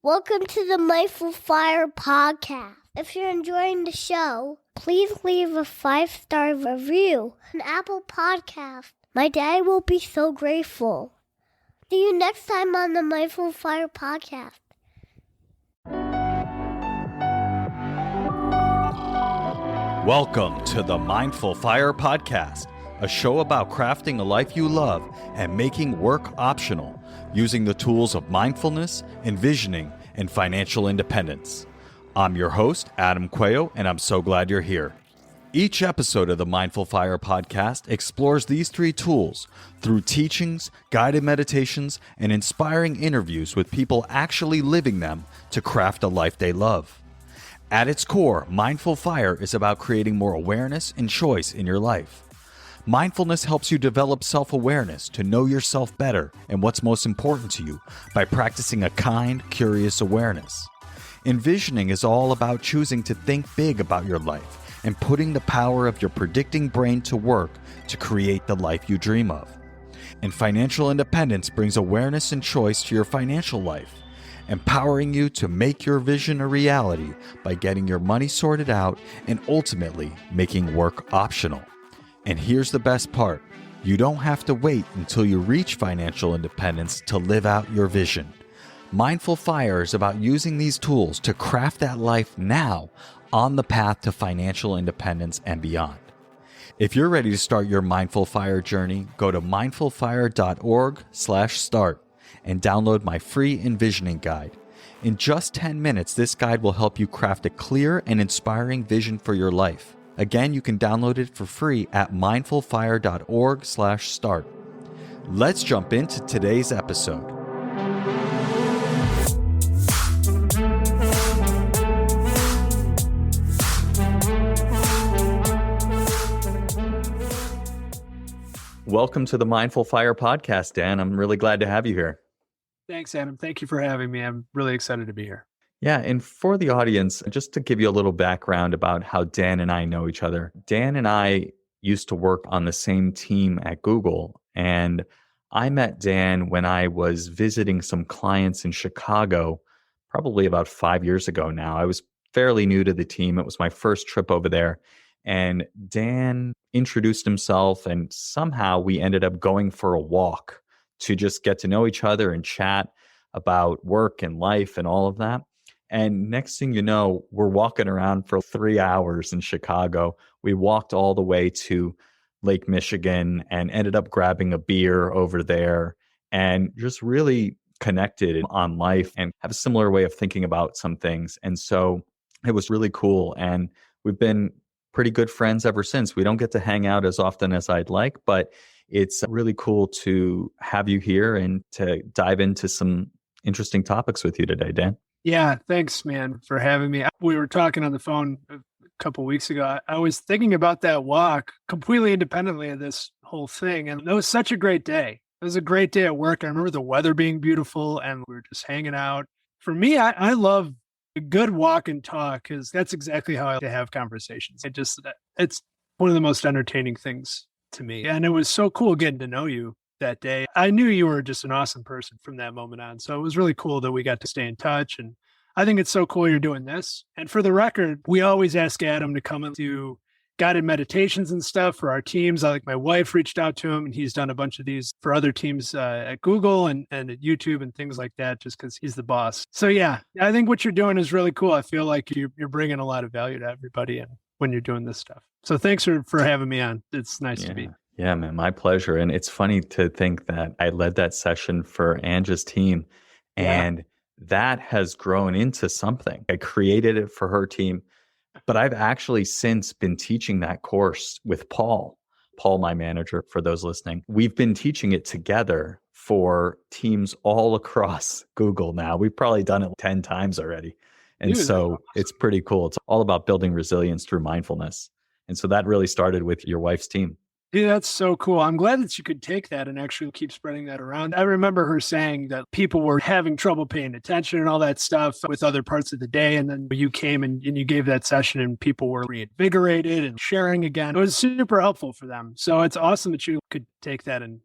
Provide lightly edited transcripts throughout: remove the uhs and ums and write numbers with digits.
Welcome to the Mindful Fire podcast. If you're enjoying the show, please leave a 5-star review on Apple Podcast. My dad will be so grateful. See you next time on the Mindful Fire podcast. Welcome to the Mindful Fire podcast, a show about crafting a life you love and making work optional, using the tools of mindfulness, envisioning, and financial independence. I'm your host, Adam Coelho, and I'm so glad you're here. Each episode of the Mindful Fire podcast explores these 3 tools through teachings, guided meditations, and inspiring interviews with people actually living them to craft a life they love. At its core, Mindful Fire is about creating more awareness and choice in your life. Mindfulness helps you develop self-awareness to know yourself better and what's most important to you by practicing a kind, curious awareness. Envisioning is all about choosing to think big about your life and putting the power of your predicting brain to work to create the life you dream of. And financial independence brings awareness and choice to your financial life, empowering you to make your vision a reality by getting your money sorted out and ultimately making work optional. And here's the best part. You don't have to wait until you reach financial independence to live out your vision. Mindful Fire is about using these tools to craft that life now on the path to financial independence and beyond. If you're ready to start your Mindful Fire journey, go to mindfulfire.org/start and download my free envisioning guide. In just 10 minutes, this guide will help you craft a clear and inspiring vision for your life. Again, you can download it for free at mindfulfire.org/start. Let's jump into today's episode. Welcome to the Mindful Fire podcast, Dan. I'm really glad to have you here. Thanks, Adam. Thank you for having me. I'm really excited to be here. Yeah, and for the audience, just to give you a little background about how Dan and I know each other. Dan and I used to work on the same team at Google, and I met Dan when I was visiting some clients in Chicago, probably about 5 years ago now. I was fairly new to the team. It was my first trip over there, and Dan introduced himself, and somehow we ended up going for a walk to just get to know each other and chat about work and life and all of that. And next thing you know, we're walking around for 3 hours in Chicago. We walked all the way to Lake Michigan and ended up grabbing a beer over there and just really connected on life and have a similar way of thinking about some things. And so it was really cool. And we've been pretty good friends ever since. We don't get to hang out as often as I'd like, but it's really cool to have you here and to dive into some interesting topics with you today, Dan. Yeah, thanks, man, for having me. We were talking on the phone a couple of weeks ago. I was thinking about that walk completely independently of this whole thing. And it was such a great day. It was a great day at work. I remember the weather being beautiful and we were just hanging out. For me, I love a good walk and talk because that's exactly how I like to have conversations. It's one of the most entertaining things to me. And it was so cool getting to know you that day. I knew you were just an awesome person from that moment on. So it was really cool that we got to stay in touch. And I think it's so cool you're doing this. And for the record, we always ask Adam to come and do guided meditations and stuff for our teams. My wife reached out to him and he's done a bunch of these for other teams at Google and at YouTube and things like that, just because he's the boss. So yeah, I think what you're doing is really cool. I feel like you're bringing a lot of value to everybody and when you're doing this stuff. So thanks for having me on. It's nice to be. Yeah, man, my pleasure. And it's funny to think that I led that session for Anja's team and that has grown into something. I created it for her team, but I've actually since been teaching that course with Paul, my manager, for those listening. We've been teaching it together for teams all across Google now. We've probably done it 10 times already. And so it's pretty cool. It's all about building resilience through mindfulness. And so that really started with your wife's team. Yeah, that's so cool. I'm glad that you could take that and actually keep spreading that around. I remember her saying that people were having trouble paying attention and all that stuff with other parts of the day. And then you came and you gave that session and people were reinvigorated and sharing again. It was super helpful for them. So it's awesome that you could take that and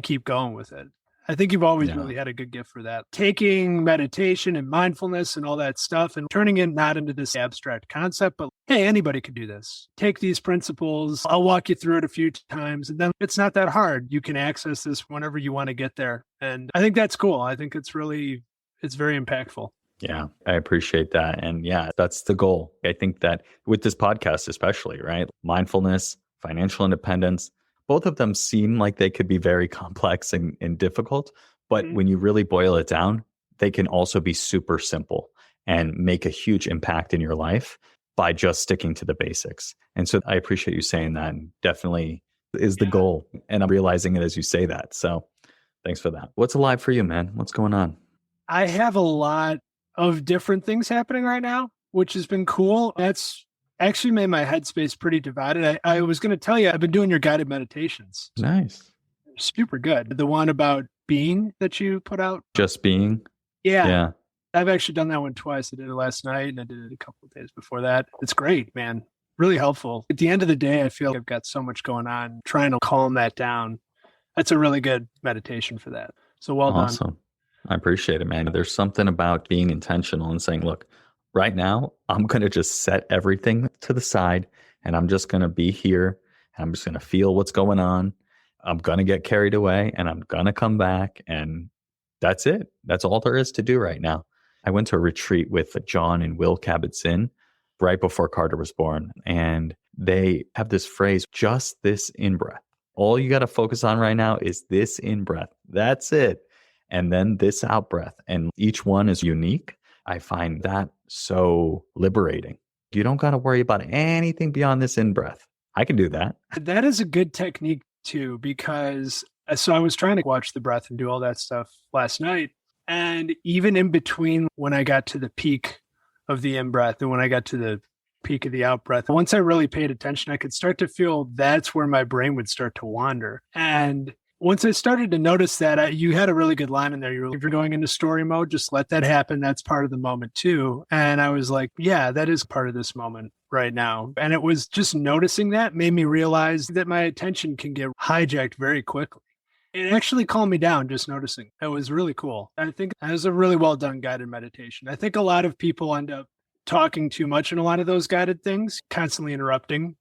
keep going with it. I think you've always Yeah. really had a good gift for that. Taking meditation and mindfulness and all that stuff and turning it not into this abstract concept, but hey, anybody could do this. Take these principles. I'll walk you through it a few times, and then it's not that hard. You can access this whenever you want to get there. And I think that's cool. I think it's very impactful. Yeah, I appreciate that. And yeah, that's the goal. I think that with this podcast, especially, right? Mindfulness, financial independence, both of them seem like they could be very complex and difficult. But when you really boil it down, they can also be super simple and make a huge impact in your life by just sticking to the basics. And so I appreciate you saying that, and definitely is the goal. And I'm realizing it as you say that. So thanks for that. What's alive for you, man? What's going on? I have a lot of different things happening right now, which has been cool. That's actually made my headspace pretty divided. I was going to tell you, I've been doing your guided meditations. Nice. Super good. The one about being that you put out. Just being. Yeah. I've actually done that one twice. I did it last night and I did it a couple of days before that. It's great, man. Really helpful. At the end of the day, I feel like I've got so much going on, trying to calm that down. That's a really good meditation for that. So well done. Awesome. I appreciate it, man. There's something about being intentional and saying, look, right now, I'm going to just set everything to the side and I'm just going to be here and I'm just going to feel what's going on. I'm going to get carried away and I'm going to come back. And that's it. That's all there is to do right now. I went to a retreat with John and Will Kabat-Zinn right before Carter was born. And they have this phrase, just this in-breath. All you got to focus on right now is this in-breath. That's it. And then this out breath. And each one is unique. I find that so liberating. You don't got to worry about anything beyond this in breath. I can do that. That is a good technique too, because so I was trying to watch the breath and do all that stuff last night. And even in between when I got to the peak of the in breath and when I got to the peak of the out breath, once I really paid attention, I could start to feel that's where my brain would start to wander. And once I started to notice that, you had a really good line in there. If you're going into story mode, just let that happen. That's part of the moment too. And I was like, yeah, that is part of this moment right now. And it was just noticing that made me realize that my attention can get hijacked very quickly. It actually calmed me down just noticing. It was really cool. I think that was a really well done guided meditation. I think a lot of people end up talking too much in a lot of those guided things, constantly interrupting.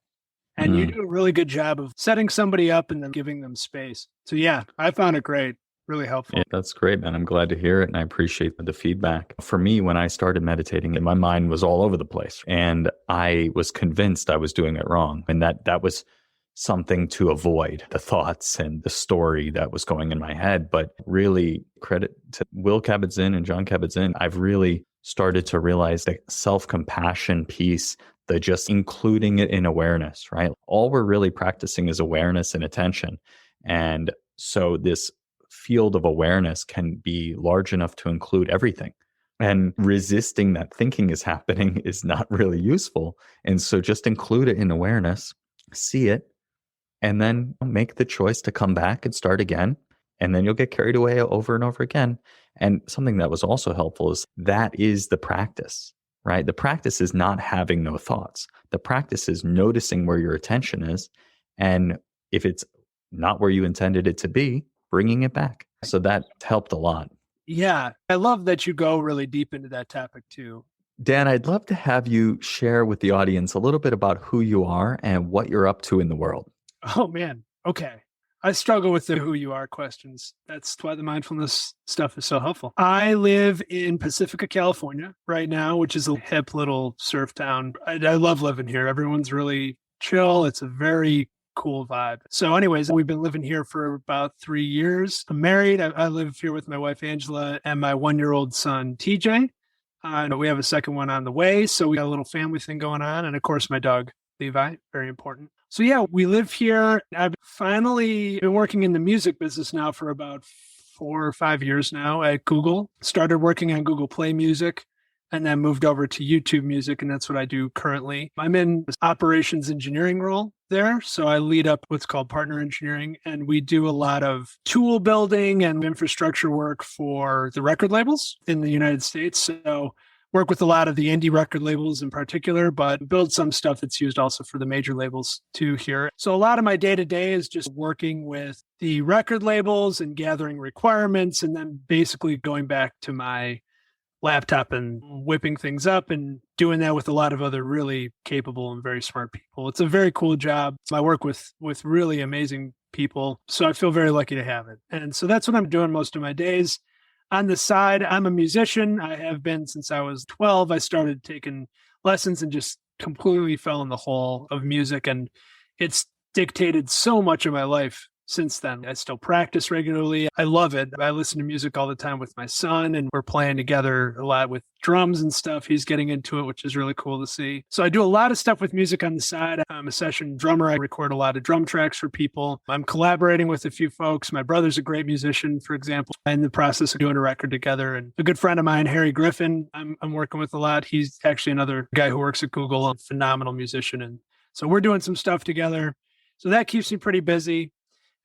And you do a really good job of setting somebody up and then giving them space. So yeah, I found it great. Really helpful. Yeah, that's great, man. I'm glad to hear it. And I appreciate the feedback. For me, when I started meditating, my mind was all over the place. And I was convinced I was doing it wrong. And that was something to avoid, the thoughts and the story that was going in my head. But really, credit to Will Kabat-Zinn and John Kabat-Zinn, I've really started to realize the self-compassion piece, the just including it in awareness, right? All we're really practicing is awareness and attention. And so this field of awareness can be large enough to include everything. And resisting that thinking is happening is not really useful. And so just include it in awareness, see it, and then make the choice to come back and start again. And then you'll get carried away over and over again. And something that was also helpful is that is the practice, right? The practice is not having no thoughts. The practice is noticing where your attention is. And if it's not where you intended it to be, bringing it back. So that helped a lot. Yeah. I love that you go really deep into that topic too. Dan, I'd love to have you share with the audience a little bit about who you are and what you're up to in the world. Oh, man. Okay. I struggle with the who you are questions. That's why the mindfulness stuff is so helpful. I live in Pacifica, California right now, which is a hip little surf town. I love living here. Everyone's really chill. It's a very cool vibe. So anyways, we've been living here for about 3 years. I'm married. I live here with my wife, Angela, and my 1-year-old son, TJ. We have a second one on the way. So we got a little family thing going on. And of course, my dog, Levi, very important. So yeah, we live here. I've finally been working in the music business now for about 4 or 5 years now at Google. Started working on Google Play Music and then moved over to YouTube Music. And that's what I do currently. I'm in this operations engineering role there. So I lead up what's called partner engineering. And we do a lot of tool building and infrastructure work for the record labels in the United States. So work with a lot of the indie record labels in particular, but build some stuff that's used also for the major labels too here. So a lot of my day-to-day is just working with the record labels and gathering requirements, and then basically going back to my laptop and whipping things up and doing that with a lot of other really capable and very smart people. It's a very cool job. I work with really amazing people, so I feel very lucky to have it. And so that's what I'm doing most of my days. On the side, I'm a musician. I have been since I was 12. I started taking lessons and just completely fell in the hole of music. And it's dictated so much of my life since then. I still practice regularly. I love it. I listen to music all the time with my son, and we're playing together a lot with drums and stuff. He's getting into it, which is really cool to see. So I do a lot of stuff with music on the side. I'm a session drummer. I record a lot of drum tracks for people. I'm collaborating with a few folks. My brother's a great musician, for example, in the process of doing a record together. And a good friend of mine, Harry Griffin, I'm working with a lot. He's actually another guy who works at Google, a phenomenal musician. And so we're doing some stuff together. So that keeps me pretty busy.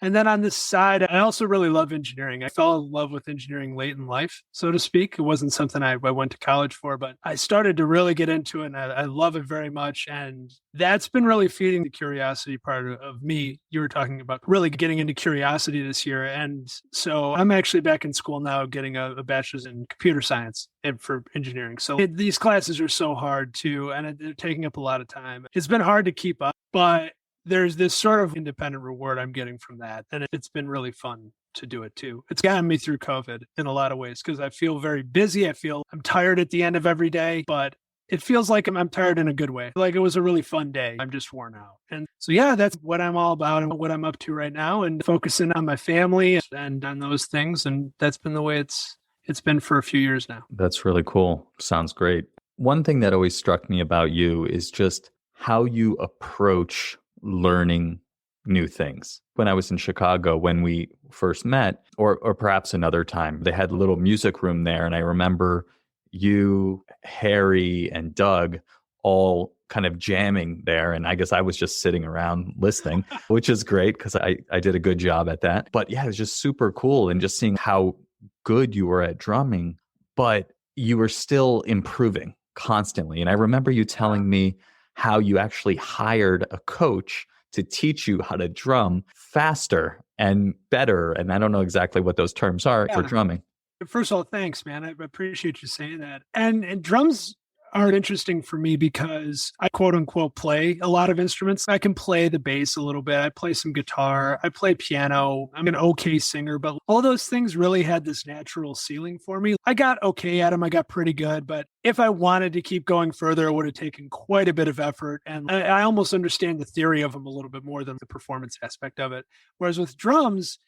And then on this side, I also really love engineering. I fell in love with engineering late in life, so to speak. It wasn't something I went to college for, but I started to really get into it, and I love it very much. And that's been really feeding the curiosity part of me. You were talking about really getting into curiosity this year. And so I'm actually back in school now, getting a bachelor's in computer science and for engineering. So these classes are so hard too, and they're taking up a lot of time. It's been hard to keep up, but there's this sort of independent reward I'm getting from that. And it's been really fun to do it too. It's gotten me through COVID in a lot of ways because I feel very busy. I feel I'm tired at the end of every day, but it feels like I'm tired in a good way. Like it was a really fun day. I'm just worn out. And so, yeah, that's what I'm all about and what I'm up to right now, and focusing on my family and on those things. And that's been the way it's been for a few years now. That's really cool. Sounds great. One thing that always struck me about you is just how you approach learning new things. When I was in Chicago, when we first met, or perhaps another time, they had a little music room there. And I remember you, Harry, and Doug all kind of jamming there. And I guess I was just sitting around listening, which is great because I did a good job at that. But yeah, it was just super cool. And just seeing how good you were at drumming, but you were still improving constantly. And I remember you telling me how you actually hired a coach to teach you how to drum faster and better. And I don't know exactly what those terms are for drumming. First of all, thanks, man. I appreciate you saying that. And drums are interesting for me because I quote unquote play a lot of instruments. I can play the bass a little bit. I play some guitar. I play piano. I'm an okay singer, but all those things really had this natural ceiling for me. I got okay at them. I got pretty good, but if I wanted to keep going further, it would have taken quite a bit of effort. And I almost understand the theory of them a little bit more than the performance aspect of it. Whereas with drums,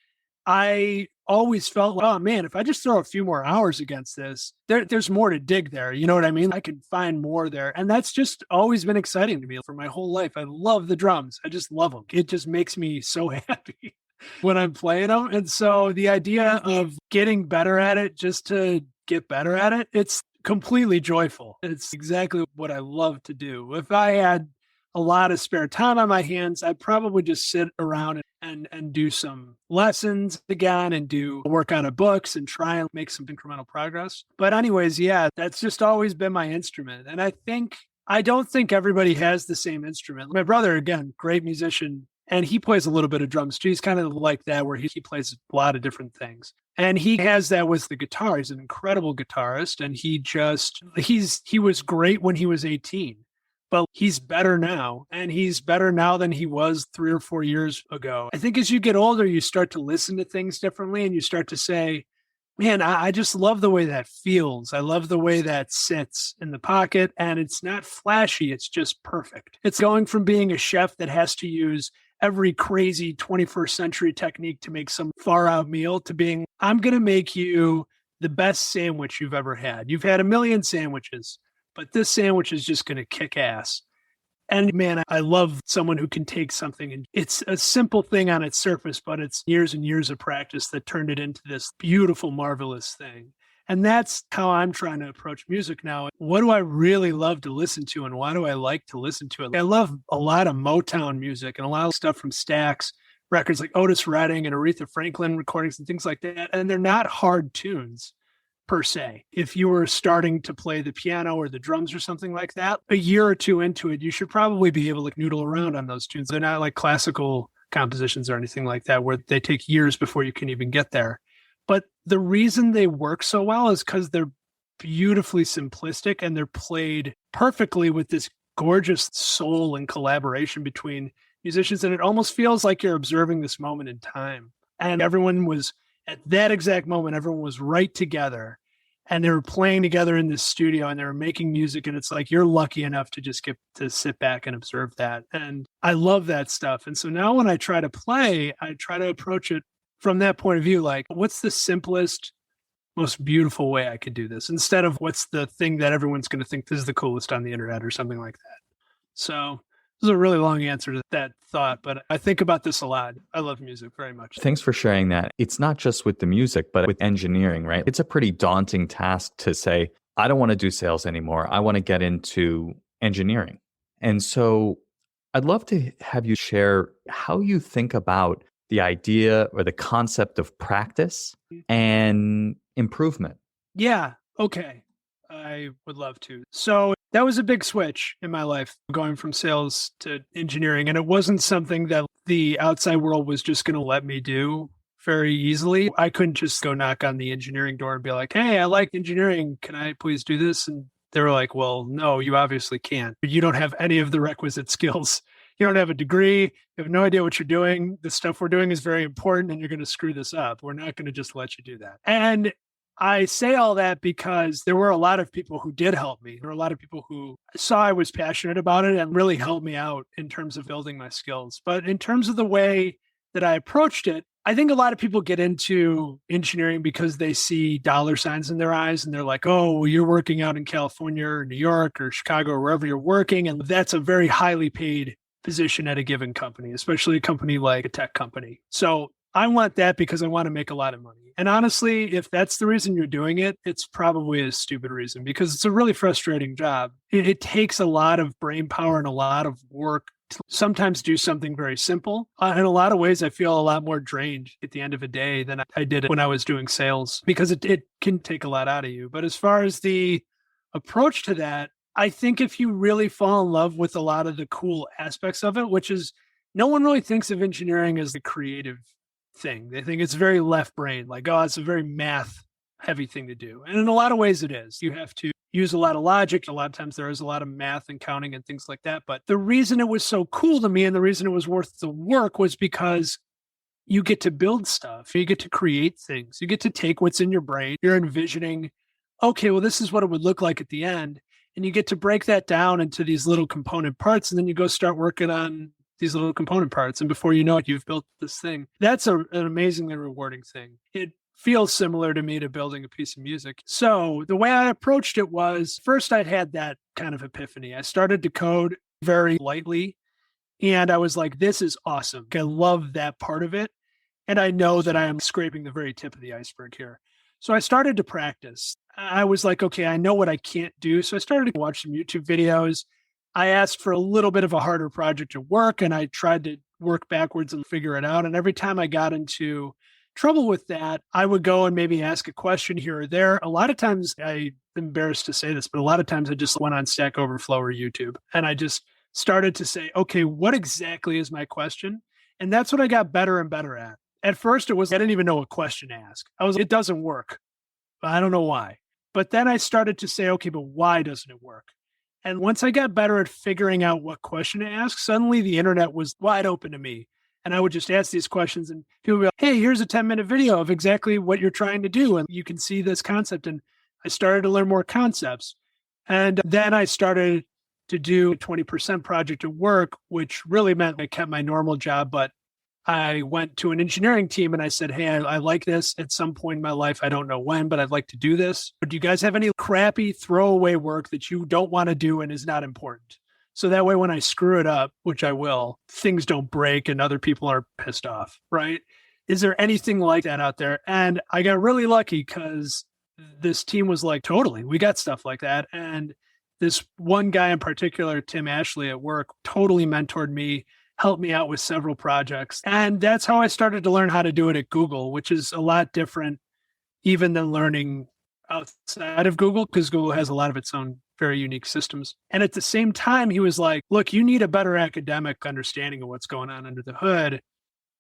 I always felt, oh man, if I just throw a few more hours against this, there's more to dig there. You know what I mean? I could find more there. And that's just always been exciting to me for my whole life. I love the drums. I just love them. It just makes me so happy when I'm playing them. And so the idea of getting better at it just to get better at it, it's completely joyful. It's exactly what I love to do. If I had a lot of spare time on my hands, I'd probably just sit around and do some lessons again and do work on books and try and make some incremental progress. But anyways, yeah, that's just always been my instrument. And I don't think everybody has the same instrument. My brother, again, great musician, and he plays a little bit of drums too. He's kind of like that, where he plays a lot of different things. And he has that with the guitar. He's an incredible guitarist, and he was great when he was 18. But he's better now, and he's better now than he was 3 or 4 years ago. I think as you get older, you start to listen to things differently, and you start to say, man, I just love the way that feels. I love the way that sits in the pocket, and it's not flashy. It's just perfect. It's going from being a chef that has to use every crazy 21st century technique to make some far out meal to being, I'm going to make you the best sandwich you've ever had. You've had a million sandwiches, but this sandwich is just going to kick ass. And man, I love someone who can take something and it's a simple thing on its surface, but it's years and years of practice that turned it into this beautiful, marvelous thing. And that's how I'm trying to approach music now. What do I really love to listen to, and why do I like to listen to it? I love a lot of Motown music and a lot of stuff from Stax records like Otis Redding and Aretha Franklin recordings and things like that. And they're not hard tunes per se. If you were starting to play the piano or the drums or something like that, a year or two into it, you should probably be able to noodle around on those tunes. They're not like classical compositions or anything like that, where they take years before you can even get there. But the reason they work so well is because they're beautifully simplistic and they're played perfectly with this gorgeous soul and collaboration between musicians. And it almost feels like you're observing this moment in time. And everyone was at that exact moment, everyone was right together and they were playing together in this studio and they were making music. And it's like, you're lucky enough to just get to sit back and observe that. And I love that stuff. And so now when I try to play, I try to approach it from that point of view, like what's the simplest, most beautiful way I could do this instead of what's the thing that everyone's going to think this is the coolest on the internet or something like that. So this is a really long answer to that thought, but I think about this a lot. I love music very much. Thanks for sharing that. It's not just with the music, but with engineering, right? It's a pretty daunting task to say, I don't want to do sales anymore. I want to get into engineering. And so I'd love to have you share how you think about the idea or the concept of practice and improvement. Yeah. Okay. I would love to. So that was a big switch in my life, going from sales to engineering. And it wasn't something that the outside world was just going to let me do very easily. I couldn't just go knock on the engineering door and be like, hey, I like engineering. Can I please do this? And they were like, well, no, you obviously can't. You don't have any of the requisite skills. You don't have a degree. You have no idea what you're doing. The stuff we're doing is very important and you're going to screw this up. We're not going to just let you do that. And I say all that because there were a lot of people who did help me. There were a lot of people who saw I was passionate about it and really helped me out in terms of building my skills. But in terms of the way that I approached it, I think a lot of people get into engineering because they see dollar signs in their eyes and they're like, oh, well, you're working out in California or New York or Chicago or wherever you're working. And that's a very highly paid position at a given company, especially a company like a tech company. So I want that because I want to make a lot of money. And honestly, if that's the reason you're doing it, it's probably a stupid reason because it's a really frustrating job. It takes a lot of brain power and a lot of work to sometimes do something very simple. In a lot of ways, I feel a lot more drained at the end of a day than I did when I was doing sales because it can take a lot out of you. But as far as the approach to that, I think if you really fall in love with a lot of the cool aspects of it, which is no one really thinks of engineering as the creative thing. They think it's very left brain, like, oh, it's a very math heavy thing to do. And in a lot of ways it is. You have to use a lot of logic. A lot of times there is a lot of math and counting and things like that. But the reason it was so cool to me and the reason it was worth the work was because you get to build stuff. You get to create things. You get to take what's in your brain. You're envisioning, okay, well, this is what it would look like at the end. And you get to break that down into these little component parts. And then you go start working on these little component parts. And before you know it, you've built this thing. That's an amazingly rewarding thing. It feels similar to me to building a piece of music. So the way I approached it was first I'd had that kind of epiphany. I started to code very lightly. And I was like, this is awesome. I love that part of it. And I know that I am scraping the very tip of the iceberg here. So I started to practice. I was like, okay, I know what I can't do. So I started to watch some YouTube videos. I asked for a little bit of a harder project at work and I tried to work backwards and figure it out. And every time I got into trouble with that, I would go and maybe ask a question here or there. A lot of times, I'm embarrassed to say this, but a lot of times I just went on Stack Overflow or YouTube and I just started to say, okay, what exactly is my question? And that's what I got better and better at. At first, I didn't even know what question to ask. It doesn't work. I don't know why. But then I started to say, okay, but why doesn't it work? And once I got better at figuring out what question to ask, suddenly the internet was wide open to me. And I would just ask these questions and people would be like, hey, here's a 10-minute video of exactly what you're trying to do. And you can see this concept. And I started to learn more concepts. And then I started to do a 20% project at work, which really meant I kept my normal job, but I went to an engineering team and I said, hey, I like this at some point in my life. I don't know when, but I'd like to do this. But do you guys have any crappy throwaway work that you don't want to do and is not important? So that way, when I screw it up, which I will, things don't break and other people are pissed off, right? Is there anything like that out there? And I got really lucky because this team was like, totally, we got stuff like that. And this one guy in particular, Tim Ashley at work, totally mentored me, helped me out with several projects. And that's how I started to learn how to do it at Google, which is a lot different even than learning outside of Google because Google has a lot of its own very unique systems. And at the same time, he was like, look, you need a better academic understanding of what's going on under the hood.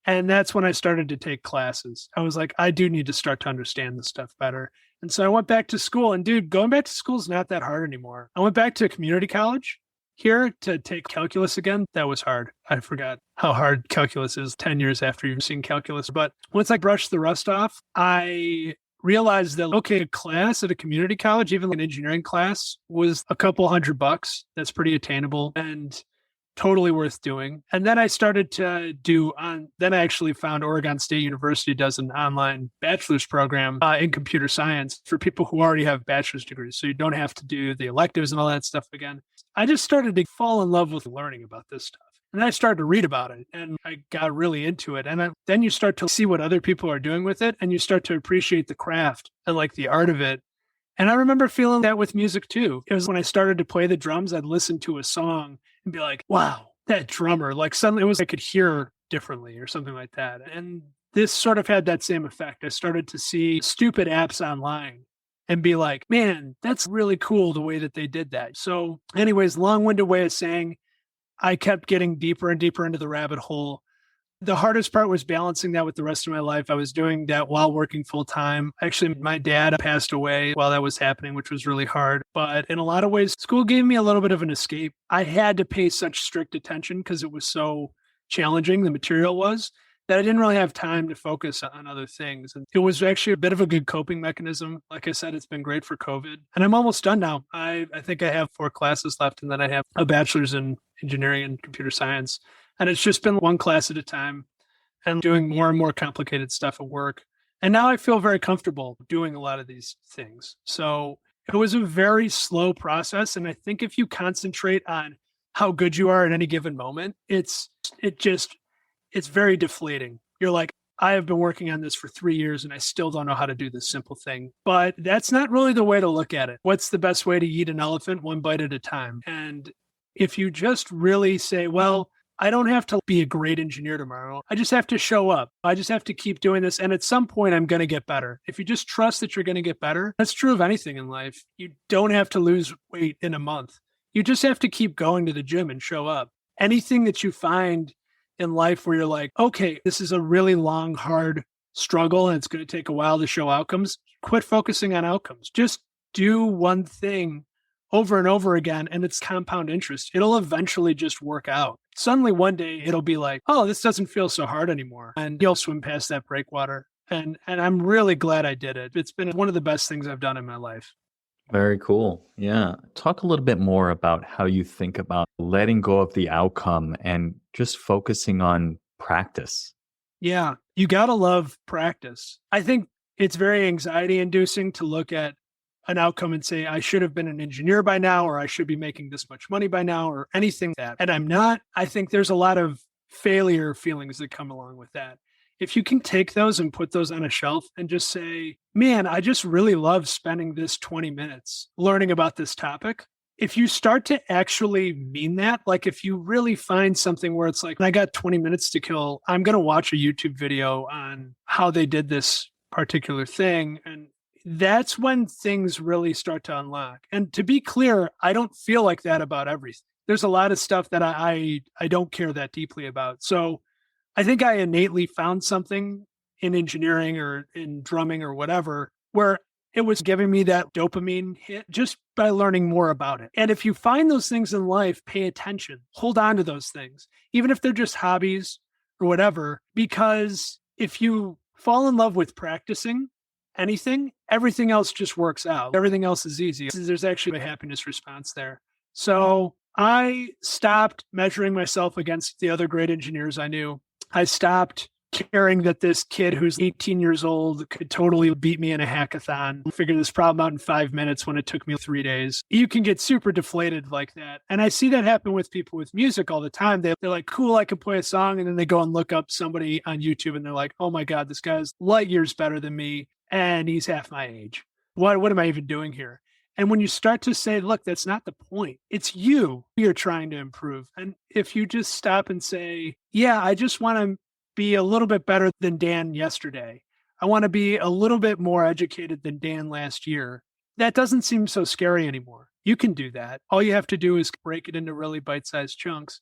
And that's when I started to take classes. I was like, I do need to start to understand this stuff better. And so I went back to school. And dude, going back to school is not that hard anymore. I went back to community college here to take calculus again. That was hard. I forgot how hard calculus is 10 years after you've seen calculus. But once I brushed the rust off, I realized that, okay, a class at a community college, even an engineering class, was a couple $100. That's pretty attainable and totally worth doing. And then I started to then I actually found Oregon State University does an online bachelor's program in computer science for people who already have bachelor's degrees. So you don't have to do the electives and all that stuff again. I just started to fall in love with learning about this stuff. And I started to read about it and I got really into it. And then you start to see what other people are doing with it and you start to appreciate the craft and like the art of it. And I remember feeling that with music too. It was when I started to play the drums, I'd listen to a song and be like, wow, that drummer, like suddenly it was, I could hear differently or something like that. And this sort of had that same effect. I started to see stupid apps online and be like, man, that's really cool the way that they did that. So anyways, long-winded way of saying, I kept getting deeper and deeper into the rabbit hole. The hardest part was balancing that with the rest of my life. I was doing that while working full time. Actually, my dad passed away while that was happening, which was really hard. But in a lot of ways, school gave me a little bit of an escape. I had to pay such strict attention because it was so challenging, the material was, that I didn't really have time to focus on other things. And it was actually a bit of a good coping mechanism. Like I said, it's been great for COVID. And I'm almost done now. I think I have 4 classes left, and then I have a bachelor's in engineering and computer science. And it's just been one class at a time and doing more and more complicated stuff at work. And now I feel very comfortable doing a lot of these things. So it was a very slow process. And I think if you concentrate on how good you are at any given moment, it's very deflating. You're like, I have been working on this for 3 years and I still don't know how to do this simple thing. But that's not really the way to look at it. What's the best way to eat an elephant? One bite at a time. And if you just really say, well, I don't have to be a great engineer tomorrow. I just have to show up. I just have to keep doing this. And at some point, I'm going to get better. If you just trust that you're going to get better, that's true of anything in life. You don't have to lose weight in a month. You just have to keep going to the gym and show up. Anything that you find in life where you're like, okay, this is a really long, hard struggle and it's going to take a while to show outcomes, quit focusing on outcomes. Just do one thing over and over again, and it's compound interest. It'll eventually just work out. Suddenly one day it'll be like, oh, this doesn't feel so hard anymore. And you'll swim past that breakwater. And I'm really glad I did it. It's been one of the best things I've done in my life. Very cool. Yeah. Talk a little bit more about how you think about letting go of the outcome and just focusing on practice. Yeah. You got to love practice. I think it's very anxiety inducing to look at an outcome and say, I should have been an engineer by now, or I should be making this much money by now, or anything like that. And I'm not. I think there's a lot of failure feelings that come along with that. If you can take those and put those on a shelf and just say, man, I just really love spending this 20 minutes learning about this topic. If you start to actually mean that, like if you really find something where it's like, I got 20 minutes to kill, I'm going to watch a YouTube video on how they did this particular thing. And that's when things really start to unlock. And to be clear, I don't feel like that about everything. There's a lot of stuff that I don't care that deeply about. So I think I innately found something in engineering or in drumming or whatever, where it was giving me that dopamine hit just by learning more about it. And if you find those things in life, pay attention, hold on to those things, even if they're just hobbies or whatever, because if you fall in love with practicing anything, everything else just works out. Everything else is easy. There's actually a happiness response there. So I stopped measuring myself against the other great engineers I knew. I stopped caring that this kid who's 18 years old could totally beat me in a hackathon, figure this problem out in 5 minutes when it took me 3 days. You can get super deflated like that. And I see that happen with people with music all the time. They're like, cool, I can play a song. And then they go and look up somebody on YouTube and they're like, oh my God, this guy's light years better than me. And he's half my age. What am I even doing here? And when you start to say, look, that's not the point. It's you're trying to improve. And if you just stop and say, yeah, I just want to be a little bit better than Dan yesterday. I want to be a little bit more educated than Dan last year. That doesn't seem so scary anymore. You can do that. All you have to do is break it into really bite-sized chunks.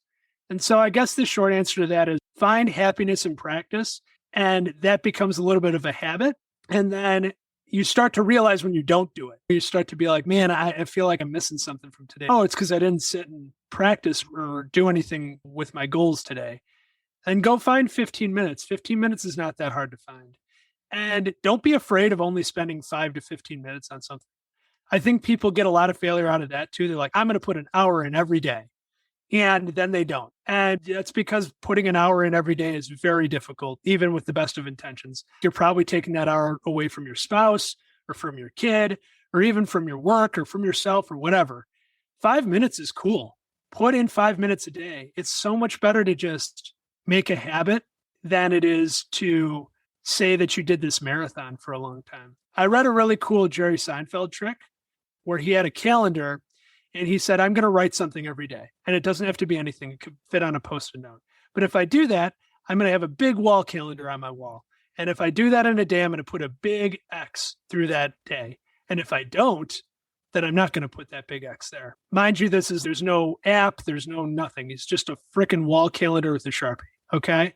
And so I guess the short answer to that is find happiness in practice, and that becomes a little bit of a habit. And then you start to realize when you don't do it, you start to be like, man, I feel like I'm missing something from today. Oh, it's because I didn't sit and practice or do anything with my goals today. And go find 15 minutes. 15 minutes is not that hard to find. And don't be afraid of only spending 5 to 15 minutes on something. I think people get a lot of failure out of that too. They're like, I'm going to put an hour in every day. And then they don't. And that's because putting an hour in every day is very difficult, even with the best of intentions. You're probably taking that hour away from your spouse or from your kid or even from your work or from yourself or whatever. 5 minutes is cool. Put in 5 minutes a day. It's so much better to just make a habit than it is to say that you did this marathon for a long time. I read a really cool Jerry Seinfeld trick where he had a calendar and he said, I'm going to write something every day. And it doesn't have to be anything. It could fit on a Post-it note. But if I do that, I'm going to have a big wall calendar on my wall. And if I do that in a day, I'm going to put a big X through that day. And if I don't, then I'm not going to put that big X there. Mind you, there's no app, there's no nothing. It's just a freaking wall calendar with a Sharpie. Okay.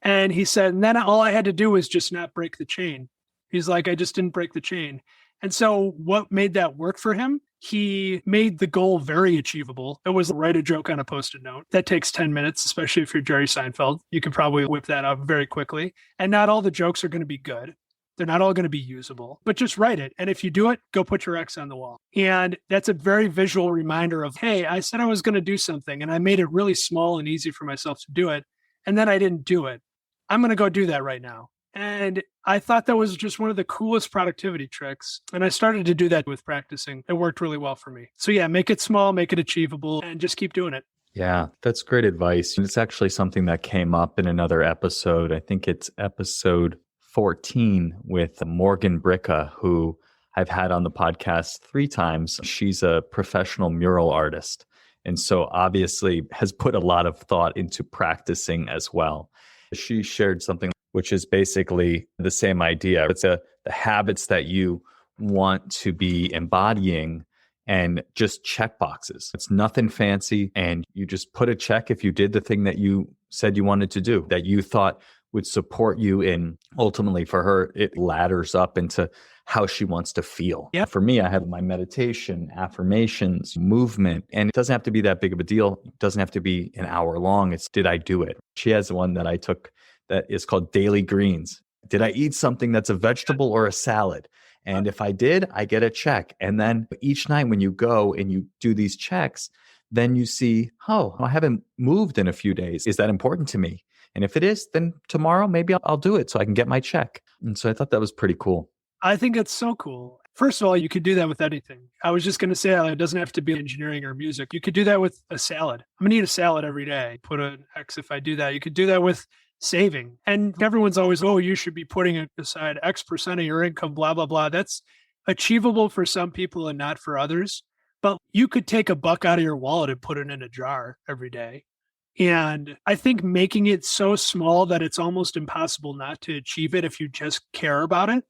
And he said, and then all I had to do was just not break the chain. He's like, I just didn't break the chain. And so what made that work for him? He made the goal very achievable. It was write a joke on a Post-it note. That takes 10 minutes, especially if you're Jerry Seinfeld. You can probably whip that up very quickly. And not all the jokes are going to be good. They're not all going to be usable, but just write it. And if you do it, go put your X on the wall. And that's a very visual reminder of, hey, I said I was going to do something and I made it really small and easy for myself to do it. And then I didn't do it. I'm going to go do that right now. And I thought that was just one of the coolest productivity tricks. And I started to do that with practicing. It worked really well for me. So yeah, make it small, make it achievable, and just keep doing it. Yeah, that's great advice. It's actually something that came up in another episode. I think it's episode 14 with Morgan Bricka, who I've had on the podcast 3 times. She's a professional mural artist. And so obviously has put a lot of thought into practicing as well. She shared something which is basically the same idea. It's the habits that you want to be embodying and just check boxes. It's nothing fancy. And you just put a check if you did the thing that you said you wanted to do, that you thought would support you in. Ultimately for her, it ladders up into how she wants to feel. Yeah. For me, I have my meditation, affirmations, movement, and it doesn't have to be that big of a deal. It doesn't have to be an hour long. It's, did I do it? She has one that I took that is called Daily Greens. Did I eat something that's a vegetable or a salad? And if I did, I get a check. And then each night when you go and you do these checks, then you see, oh, I haven't moved in a few days. Is that important to me? And if it is, then tomorrow, maybe I'll do it so I can get my check. And so I thought that was pretty cool. I think it's so cool. First of all, you could do that with anything. I was just going to say it doesn't have to be engineering or music. You could do that with a salad. I'm going to eat a salad every day. Put an X if I do that. You could do that with saving. And everyone's always, oh, you should be putting aside X% of your income, blah, blah, blah. That's achievable for some people and not for others. But you could take $1 out of your wallet and put it in a jar every day. And I think making it so small that it's almost impossible not to achieve it if you just care about it.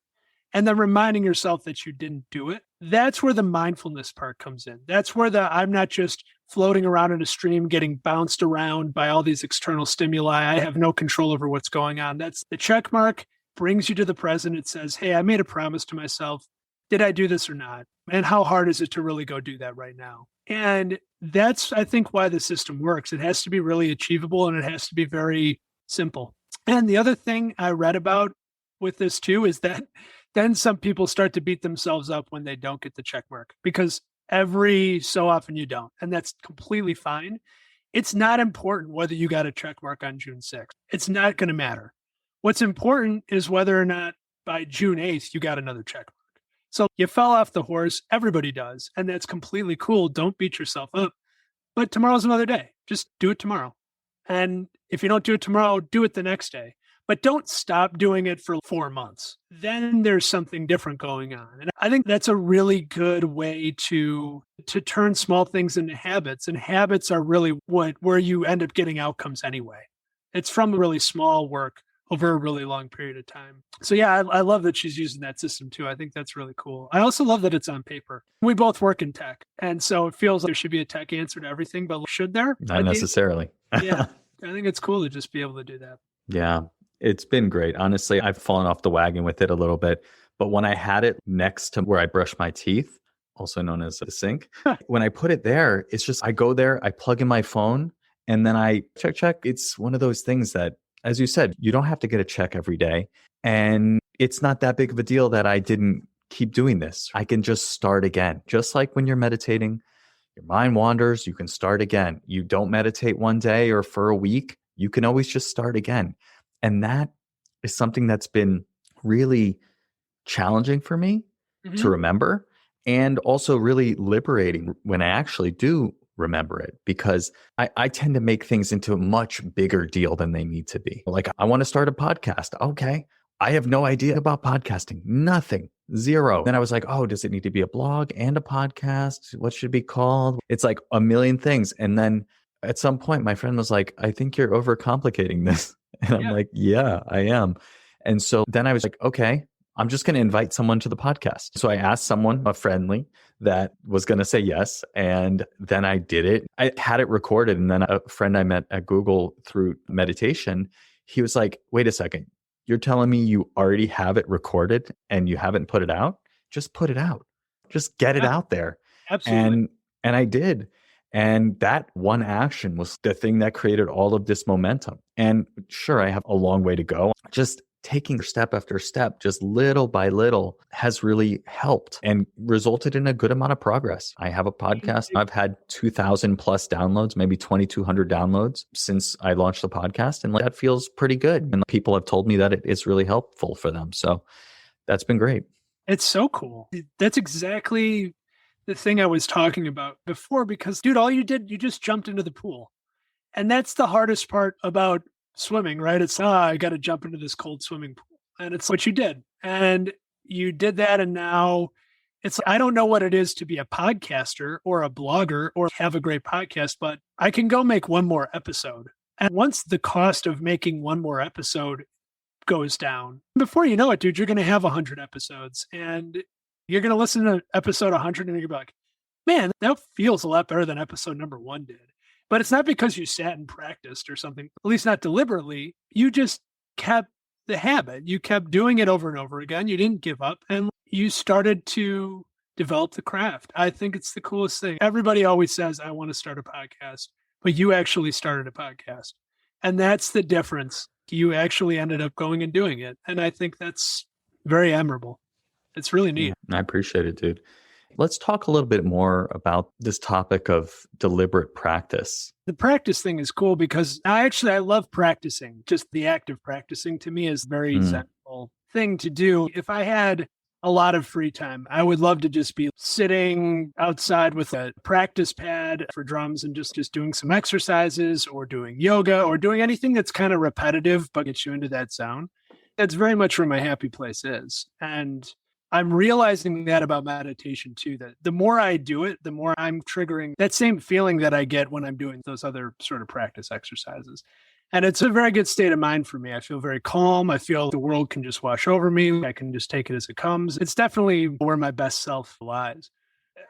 And then reminding yourself that you didn't do it. That's where the mindfulness part comes in. That's where I'm not just floating around in a stream, getting bounced around by all these external stimuli. I have no control over what's going on. That's the check mark, brings you to the present. It says, hey, I made a promise to myself. Did I do this or not? And how hard is it to really go do that right now? And that's, I think, why the system works. It has to be really achievable and it has to be very simple. And the other thing I read about with this too is that then some people start to beat themselves up when they don't get the check mark, because every so often you don't. And that's completely fine. It's not important whether you got a check mark on June 6th. It's not going to matter. What's important is whether or not by June 8th, you got another check mark. So you fell off the horse. Everybody does. And that's completely cool. Don't beat yourself up. But tomorrow's another day. Just do it tomorrow. And if you don't do it tomorrow, do it the next day. But don't stop doing it for 4 months. Then there's something different going on. And I think that's a really good way to turn small things into habits. And habits are really where you end up getting outcomes anyway. It's from really small work over a really long period of time. So yeah, I love that she's using that system too. I think that's really cool. I also love that it's on paper. We both work in tech. And so it feels like there should be a tech answer to everything, but should there? Not necessarily. Yeah. I think it's cool to just be able to do that. Yeah, it's been great. Honestly, I've fallen off the wagon with it a little bit. But when I had it next to where I brush my teeth, also known as the sink, when I put it there, it's just I go there, I plug in my phone, and then I check. It's one of those things that, as you said, you don't have to get a check every day. And it's not that big of a deal that I didn't keep doing this. I can just start again. Just like when you're meditating, your mind wanders, you can start again. You don't meditate one day or for a week, you can always just start again. And that is something that's been really challenging for me to remember, and also really liberating when I actually do remember it, because I tend to make things into a much bigger deal than they need to be. Like, I want to start a podcast. Okay. I have no idea about podcasting. Nothing. Zero. Then I was like, oh, does it need to be a blog and a podcast? What should it be called? It's like a million things. And then at some point, my friend was like, I think you're overcomplicating this. And I'm like, yeah, I am. And so then I was like, okay, I'm just going to invite someone to the podcast. So I asked someone, a friendly, that was going to say yes. And then I did it. I had it recorded. And then a friend I met at Google through meditation, he was like, wait a second, you're telling me you already have it recorded and you haven't put it out? Just put it out. Just get it out there. Absolutely. And I did. And that one action was the thing that created all of this momentum. And sure, I have a long way to go. Just taking step after step, just little by little, has really helped and resulted in a good amount of progress. I have a podcast. I've had 2,000 plus downloads, maybe 2,200 downloads since I launched the podcast. And that feels pretty good. And people have told me that it is really helpful for them. So that's been great. It's so cool. That's exactly the thing I was talking about before, because dude, all you did, you just jumped into the pool. And that's the hardest part about swimming, right? It's, I got to jump into this cold swimming pool. And it's what you did. And you did that. And now it's, I don't know what it is to be a podcaster or a blogger or have a great podcast, but I can go make one more episode. And once the cost of making one more episode goes down, before you know it, dude, you're going to have 100 episodes and you're going to listen to episode 100 and you're going to be like, man, that feels a lot better than episode number 1 did. But it's not because you sat and practiced or something, at least not deliberately. You just kept the habit. You kept doing it over and over again. You didn't give up and you started to develop the craft. I think it's the coolest thing. Everybody always says, I want to start a podcast, but you actually started a podcast. And that's the difference. You actually ended up going and doing it. And I think that's very admirable. It's really neat. I appreciate it, dude. Let's talk a little bit more about this topic of deliberate practice. The practice thing is cool because I love practicing. Just the act of practicing to me is a very essential thing to do. If I had a lot of free time, I would love to just be sitting outside with a practice pad for drums and just doing some exercises or doing yoga or doing anything that's kind of repetitive but gets you into that zone. That's very much where my happy place is. And I'm realizing that about meditation too, that the more I do it, the more I'm triggering that same feeling that I get when I'm doing those other sort of practice exercises. And it's a very good state of mind for me. I feel very calm. I feel the world can just wash over me. I can just take it as it comes. It's definitely where my best self lies.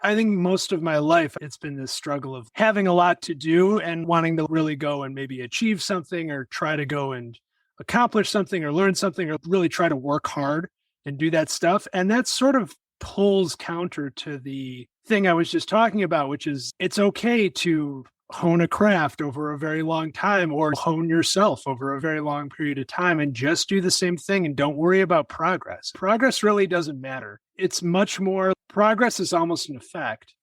I think most of my life, it's been this struggle of having a lot to do and wanting to really go and maybe achieve something or try to go and accomplish something or learn something or really try to work hard and do that stuff. And that sort of pulls counter to the thing I was just talking about, which is it's okay to hone a craft over a very long time or hone yourself over a very long period of time and just do the same thing and don't worry about progress. Progress really doesn't matter. It's much more, progress is almost an effect.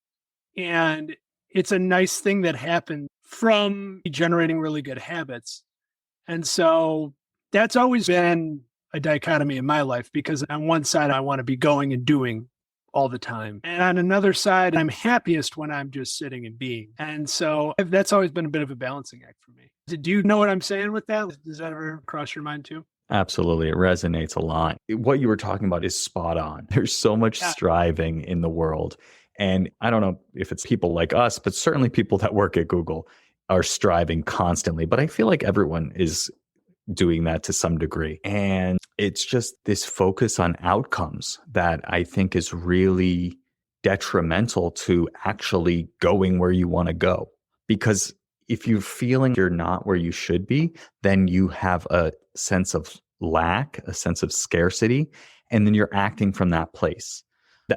And it's a nice thing that happened from generating really good habits. And so that's always been a dichotomy in my life because on one side, I want to be going and doing all the time. And on another side, I'm happiest when I'm just sitting and being. And so that's always been a bit of a balancing act for me. Do you know what I'm saying with that? Does that ever cross your mind too? Absolutely. It resonates a lot. What you were talking about is spot on. There's so much striving in the world. And I don't know if it's people like us, but certainly people that work at Google are striving constantly. But I feel like everyone is doing that to some degree. And it's just this focus on outcomes that I think is really detrimental to actually going where you want to go. Because if you're feeling you're not where you should be, then you have a sense of lack, a sense of scarcity, and then you're acting from that place,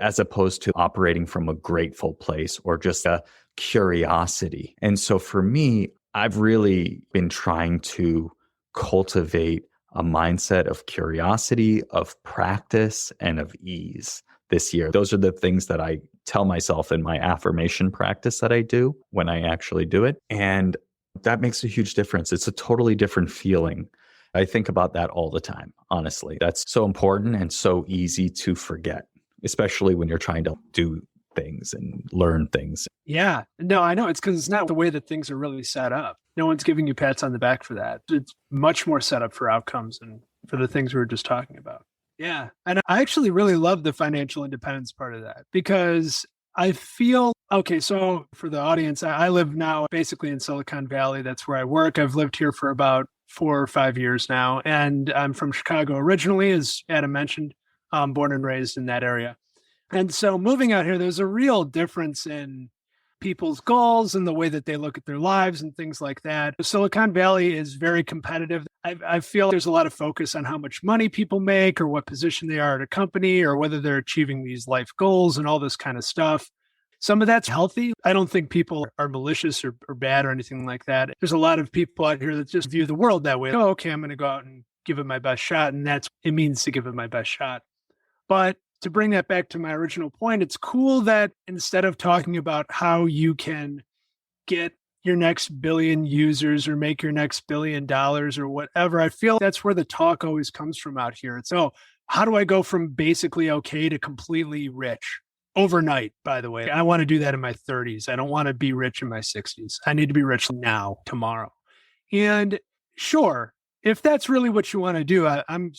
as opposed to operating from a grateful place or just a curiosity. And so for me, I've really been trying to cultivate a mindset of curiosity, of practice, and of ease this year. Those are the things that I tell myself in my affirmation practice that I do when I actually do it. And that makes a huge difference. It's a totally different feeling. I think about that all the time, honestly. That's so important and so easy to forget, especially when you're trying to do things and learn things. Yeah, no, I know. It's because it's not the way that things are really set up. No one's giving you pats on the back for that. It's much more set up for outcomes and for the things we were just talking about. Yeah. And I actually really love the financial independence part of that because I feel, okay, so for the audience, I live now basically in Silicon Valley. That's where I work. I've lived here for about 4 or 5 years now. And I'm from Chicago originally, as Adam mentioned, born and raised in that area. And so moving out here, there's a real difference in people's goals and the way that they look at their lives and things like that. Silicon Valley is very competitive. I feel there's a lot of focus on how much money people make or what position they are at a company or whether they're achieving these life goals and all this kind of stuff. Some of that's healthy. I don't think people are malicious or bad or anything like that. There's a lot of people out here that just view the world that way. Oh, okay, I'm going to go out and give it my best shot. And that's what it means to give it my best shot. But to bring that back to my original point, it's cool that instead of talking about how you can get your next billion users or make your next $1 billion or whatever, I feel that's where the talk always comes from out here. It's, oh, how do I go from basically okay to completely rich overnight, by the way? I want to do that in my 30s. I don't want to be rich in my 60s. I need to be rich now, tomorrow. And sure, if that's really what you want to do, I'm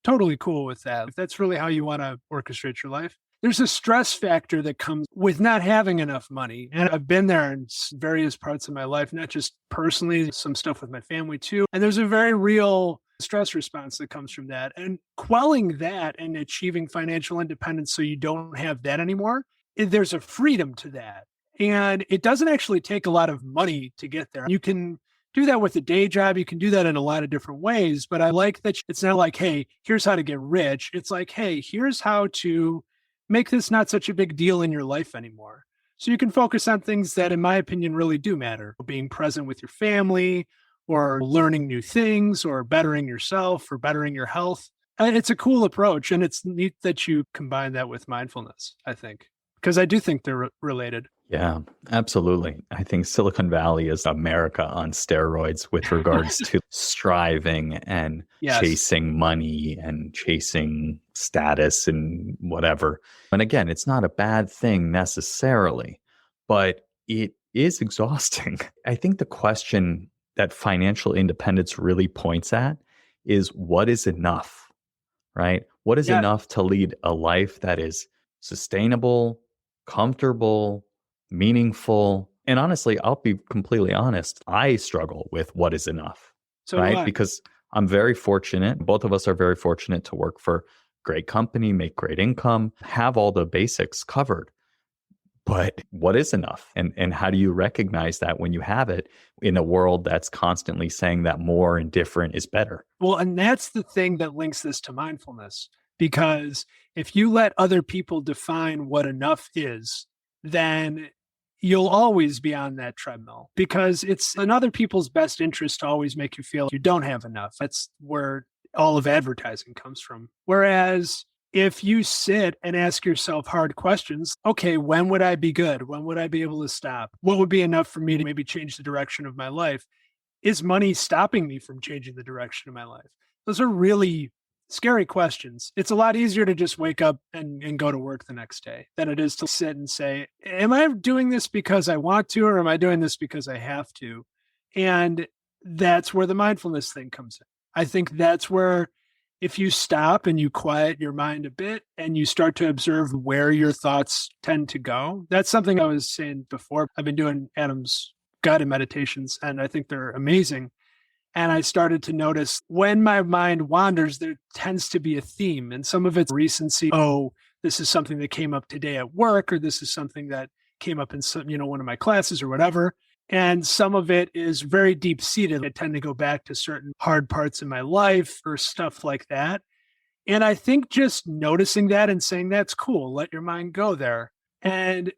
totally cool with that. If that's really how you want to orchestrate your life, there's a stress factor that comes with not having enough money. And I've been there in various parts of my life, not just personally, some stuff with my family too. And there's a very real stress response that comes from that. And quelling that and achieving financial independence so you don't have that anymore, there's a freedom to that. And it doesn't actually take a lot of money to get there. You can do that with a day job. You can do that in a lot of different ways. But I like that it's not like, hey, here's how to get rich. It's like, hey, here's how to make this not such a big deal in your life anymore. So you can focus on things that, in my opinion, really do matter. Being present with your family or learning new things or bettering yourself or bettering your health. And it's a cool approach. And it's neat that you combine that with mindfulness, I think, because I do think they're related. Yeah, absolutely. I think Silicon Valley is America on steroids with regards to striving and chasing money and chasing status and whatever. And again, it's not a bad thing necessarily, but it is exhausting. I think the question that financial independence really points at is what is enough, right? What is enough to lead a life that is sustainable, comfortable, meaningful? And honestly, I'll be completely honest, I struggle with what is enough, right? Because I'm very fortunate. Both of us are very fortunate to work for great company, make great income, have all the basics covered. But what is enough? And how do you recognize that when you have it in a world that's constantly saying that more and different is better? Well, and that's the thing that links this to mindfulness. Because if you let other people define what enough is, then you'll always be on that treadmill because it's in other people's best interest to always make you feel you don't have enough. That's where all of advertising comes from. Whereas if you sit and ask yourself hard questions, okay, when would I be good? When would I be able to stop? What would be enough for me to maybe change the direction of my life? Is money stopping me from changing the direction of my life? Those are really scary questions. It's a lot easier to just wake up and go to work the next day than it is to sit and say, am I doing this because I want to, or am I doing this because I have to? And that's where the mindfulness thing comes in. I think that's where if you stop and you quiet your mind a bit and you start to observe where your thoughts tend to go, that's something I was saying before. I've been doing Adam's guided meditations and I think they're amazing. And I started to notice when my mind wanders, there tends to be a theme, and some of it's recency. Oh, this is something that came up today at work, or this is something that came up in some, one of my classes or whatever. And some of it is very deep seated. I tend to go back to certain hard parts in my life or stuff like that. And I think just noticing that and saying, that's cool, let your mind go there. And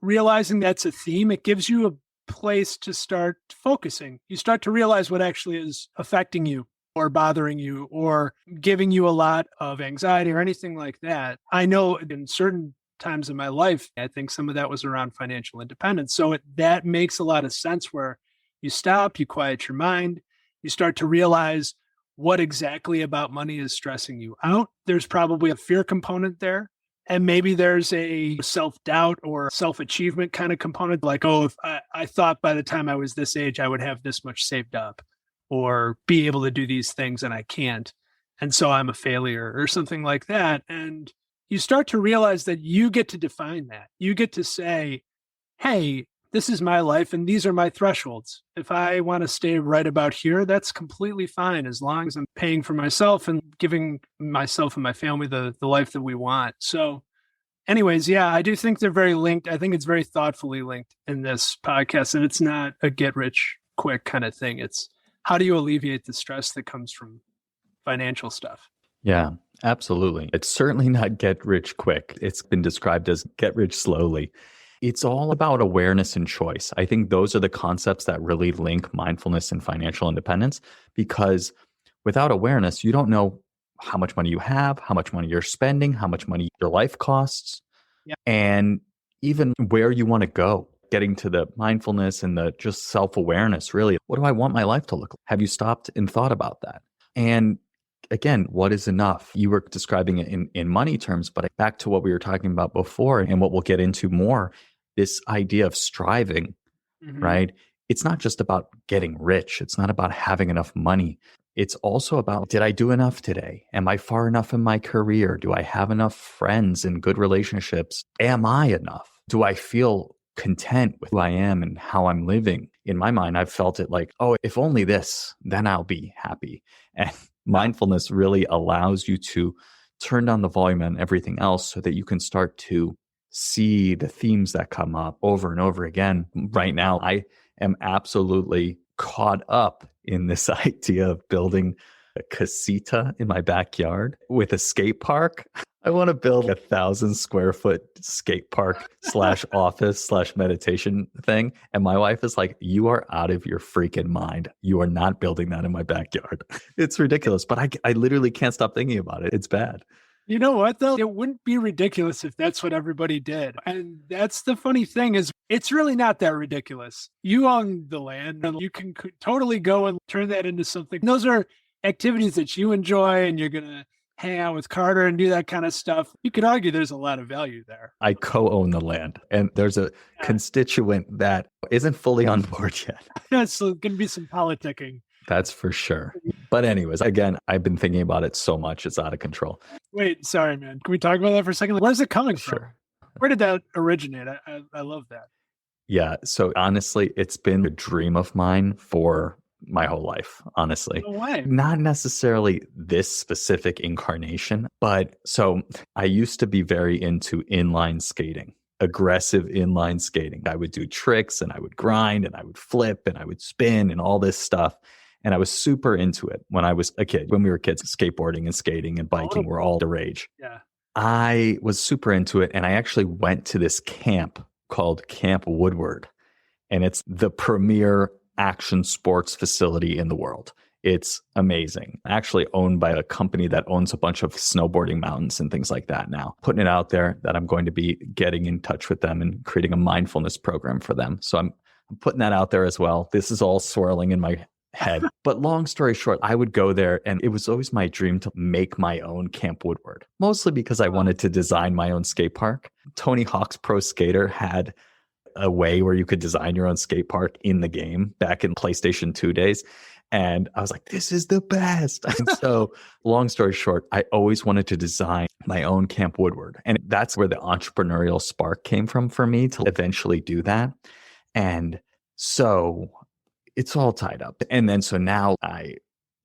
realizing that's a theme, it gives you a place to start focusing. You start to realize what actually is affecting you or bothering you or giving you a lot of anxiety or anything like that. I know in certain times in my life, I think some of that was around financial independence. So that makes a lot of sense where you stop, you quiet your mind, you start to realize what exactly about money is stressing you out. There's probably a fear component there. And maybe there's a self-doubt or self-achievement kind of component, like, oh, if I thought by the time I was this age, I would have this much saved up or be able to do these things and I can't. And so I'm a failure or something like that. And you start to realize that you get to define that. You get to say, hey, this is my life and these are my thresholds. If I want to stay right about here, that's completely fine as long as I'm paying for myself and giving myself and my family the life that we want. So anyways, yeah, I do think they're very linked. I think it's very thoughtfully linked in this podcast, and it's not a get rich quick kind of thing. It's how do you alleviate the stress that comes from financial stuff? Yeah, absolutely. It's certainly not get rich quick. It's been described as get rich slowly. It's all about awareness and choice. I think those are the concepts that really link mindfulness and financial independence, because without awareness, you don't know how much money you have, how much money you're spending, how much money your life costs, and even where you want to go. Getting to the mindfulness and the just self-awareness, really. What do I want my life to look like? Have you stopped and thought about that? And again, what is enough? You were describing it in money terms, but back to what we were talking about before and what we'll get into more, this idea of striving, right? It's not just about getting rich. It's not about having enough money. It's also about, did I do enough today? Am I far enough in my career? Do I have enough friends and good relationships? Am I enough? Do I feel content with who I am and how I'm living? In my mind, I've felt it like, oh, if only this, then I'll be happy. And mindfulness really allows you to turn down the volume on everything else so that you can start to see the themes that come up over and over again. Right now, I am absolutely caught up in this idea of building a casita in my backyard with a skate park. I want to build 1,000 square foot skate park / office / meditation thing. And my wife is like, you are out of your freaking mind. You are not building that in my backyard. It's ridiculous, but I literally can't stop thinking about it. It's bad. You know what, though? It wouldn't be ridiculous if that's what everybody did. And that's the funny thing is it's really not that ridiculous. You own the land and you can totally go and turn that into something. Those are activities that you enjoy and you're going to hang out with Carter and do that kind of stuff. You could argue there's a lot of value there. I co-own the land and there's a constituent that isn't fully on board yet. It's going to be some politicking. That's for sure. But anyways, again, I've been thinking about it so much, it's out of control. Wait, sorry, man. Can we talk about that for a second? Where's it coming from? Where did that originate? I love that. Yeah. So honestly, it's been a dream of mine for my whole life, honestly. No way. Not necessarily this specific incarnation, but so I used to be very into inline skating. Aggressive inline skating. I would do tricks and I would grind and I would flip and I would spin and all this stuff. And I was super into it when I was a kid. When we were kids, skateboarding and skating and biking were all the rage. Yeah. I was super into it. And I actually went to this camp called Camp Woodward. And it's the premier action sports facility in the world. It's amazing. Actually owned by a company that owns a bunch of snowboarding mountains and things like that now. Putting it out there that I'm going to be getting in touch with them and creating a mindfulness program for them. So I'm putting that out there as well. This is all swirling in my head. But long story short, I would go there and it was always my dream to make my own Camp Woodward, mostly because I wanted to design my own skate park. Tony Hawk's Pro Skater had a way where you could design your own skate park in the game back in PlayStation 2 days. And I was like, this is the best. And so long story short, I always wanted to design my own Camp Woodward. And that's where the entrepreneurial spark came from for me to eventually do that. And so it's all tied up. And then so now I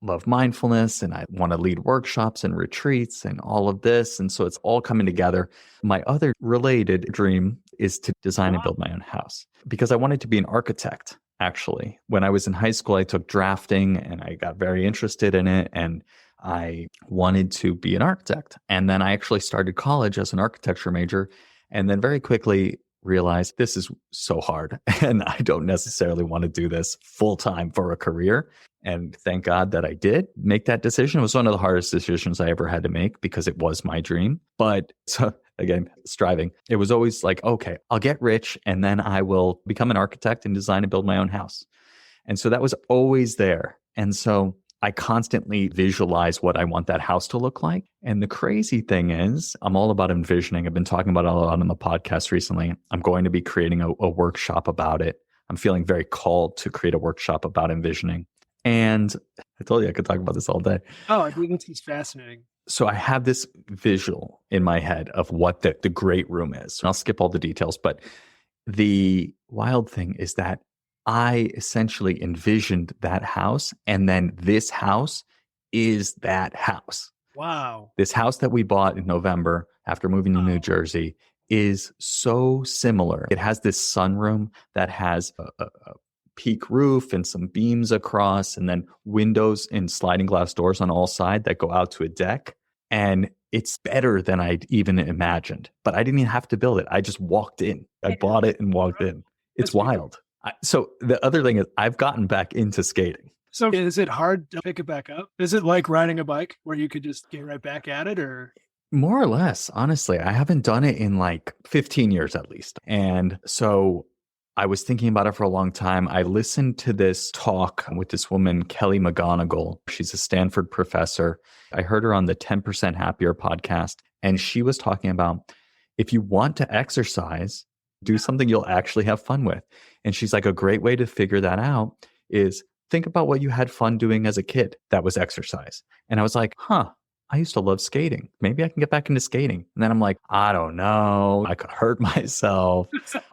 love mindfulness and I want to lead workshops and retreats and all of this. And so it's all coming together. My other related dream is to design and build my own house because I wanted to be an architect. Actually, when I was in high school, I took drafting and I got very interested in it. And I wanted to be an architect. And then I actually started college as an architecture major and then very quickly realized this is so hard and I don't necessarily want to do this full time for a career. And thank God that I did make that decision. It was one of the hardest decisions I ever had to make because it was my dream. But so again, striving, it was always like, okay, I'll get rich and then I will become an architect and design and build my own house. And so that was always there. And so I constantly visualize what I want that house to look like. And the crazy thing is, I'm all about envisioning. I've been talking about it a lot on the podcast recently. I'm going to be creating a workshop about it. I'm feeling very called to create a workshop about envisioning. And I told you I could talk about this all day. Oh, I think it's fascinating. So I have this visual in my head of what the great room is. And I'll skip all the details. But the wild thing is that I essentially envisioned that house. And then this house is that house. Wow. This house that we bought in November after moving to New Jersey is so similar. It has this sunroom that has a peak roof and some beams across and then windows and sliding glass doors on all sides that go out to a deck. And it's better than I'd even imagined. But I didn't even have to build it. I just walked in. I bought it and walked in. It's wild. So the other thing is I've gotten back into skating. So is it hard to pick it back up? Is it like riding a bike where you could just get right back at it or? More or less, honestly. I haven't done it in like 15 years at least. And so I was thinking about it for a long time. I listened to this talk with this woman, Kelly McGonigal. She's a Stanford professor. I heard her on the 10% Happier podcast. And she was talking about if you want to exercise, do something you'll actually have fun with. And she's like, a great way to figure that out is think about what you had fun doing as a kid. That was exercise. And I was like, I used to love skating. Maybe I can get back into skating. And then I'm like, I don't know. I could hurt myself.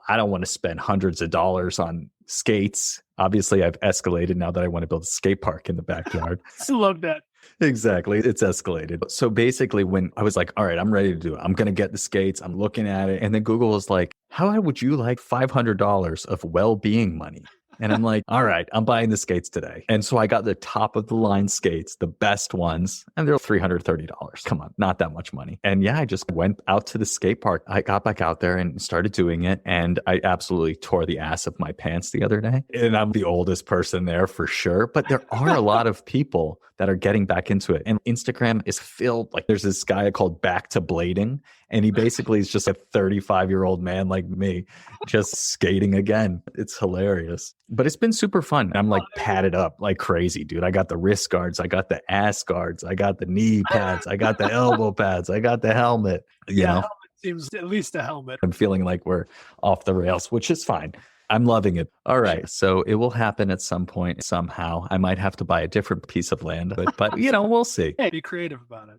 I don't want to spend hundreds of dollars on skates. Obviously, I've escalated now that I want to build a skate park in the backyard. I love that. Exactly. It's escalated. So basically, when I was like, all right, I'm ready to do it. I'm going to get the skates. I'm looking at it. And then Google was like, how would you like $500 of well-being money? And I'm like, all right, I'm buying the skates today. And so I got the top of the line skates, the best ones, and they're $330. Come on, not that much money. And yeah, I just went out to the skate park. I got back out there and started doing it. And I absolutely tore the ass of my pants the other day. And I'm the oldest person there for sure. But there are a lot of people that are getting back into it. And Instagram is filled. Like there's this guy called Back to Blading. And he basically is just a 35-year-old man like me, just skating again. It's hilarious. But it's been super fun. I'm like padded up like crazy, dude. I got the wrist guards. I got the ass guards. I got the knee pads. I got the elbow pads. I got the helmet. You know? Seems at least a helmet. I'm feeling like we're off the rails, which is fine. I'm loving it. All right. So it will happen at some point somehow. I might have to buy a different piece of land, but you know, we'll see. Hey, be creative about it.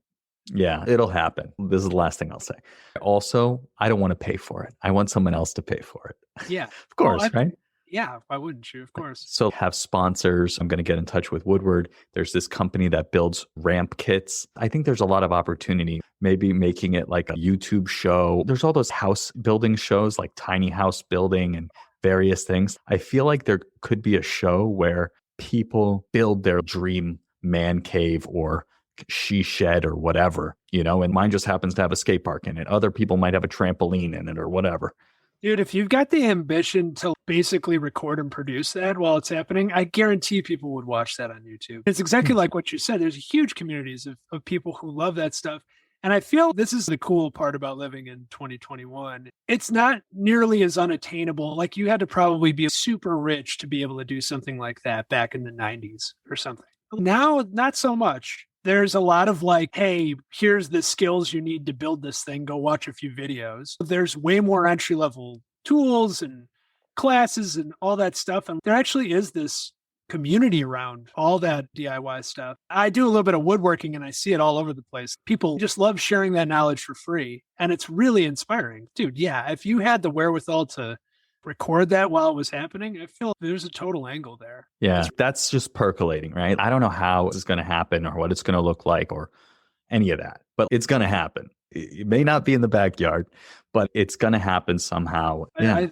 Yeah, it'll happen. This is the last thing I'll say. Also, I don't want to pay for it. I want someone else to pay for it. Yeah. Of course, right? Yeah, why wouldn't you? Of course. So have sponsors. I'm going to get in touch with Woodward. There's this company that builds ramp kits. I think there's a lot of opportunity, maybe making it like a YouTube show. There's all those house building shows like tiny house building and various things. I feel like there could be a show where people build their dream man cave or she shed or whatever, you know, and mine just happens to have a skate park in it. Other people might have a trampoline in it or whatever. Dude, if you've got the ambition to basically record and produce that while it's happening, I guarantee people would watch that on YouTube. It's exactly like what you said. There's huge communities of people who love that stuff. And I feel this is the cool part about living in 2021. It's not nearly as unattainable. Like you had to probably be super rich to be able to do something like that back in the 90s or something. Now, not so much. There's a lot of like, hey, here's the skills you need to build this thing. Go watch a few videos. There's way more entry level tools and classes and all that stuff. And there actually is this community around all that DIY stuff. I do a little bit of woodworking and I see it all over the place. People just love sharing that knowledge for free. And it's really inspiring. Dude, yeah, if you had the wherewithal to record that while it was happening. I feel there's a total angle there. Yeah, that's just percolating, right? I don't know how this is going to happen or what it's going to look like or any of that, but it's going to happen. It may not be in the backyard, but it's going to happen somehow. Yeah.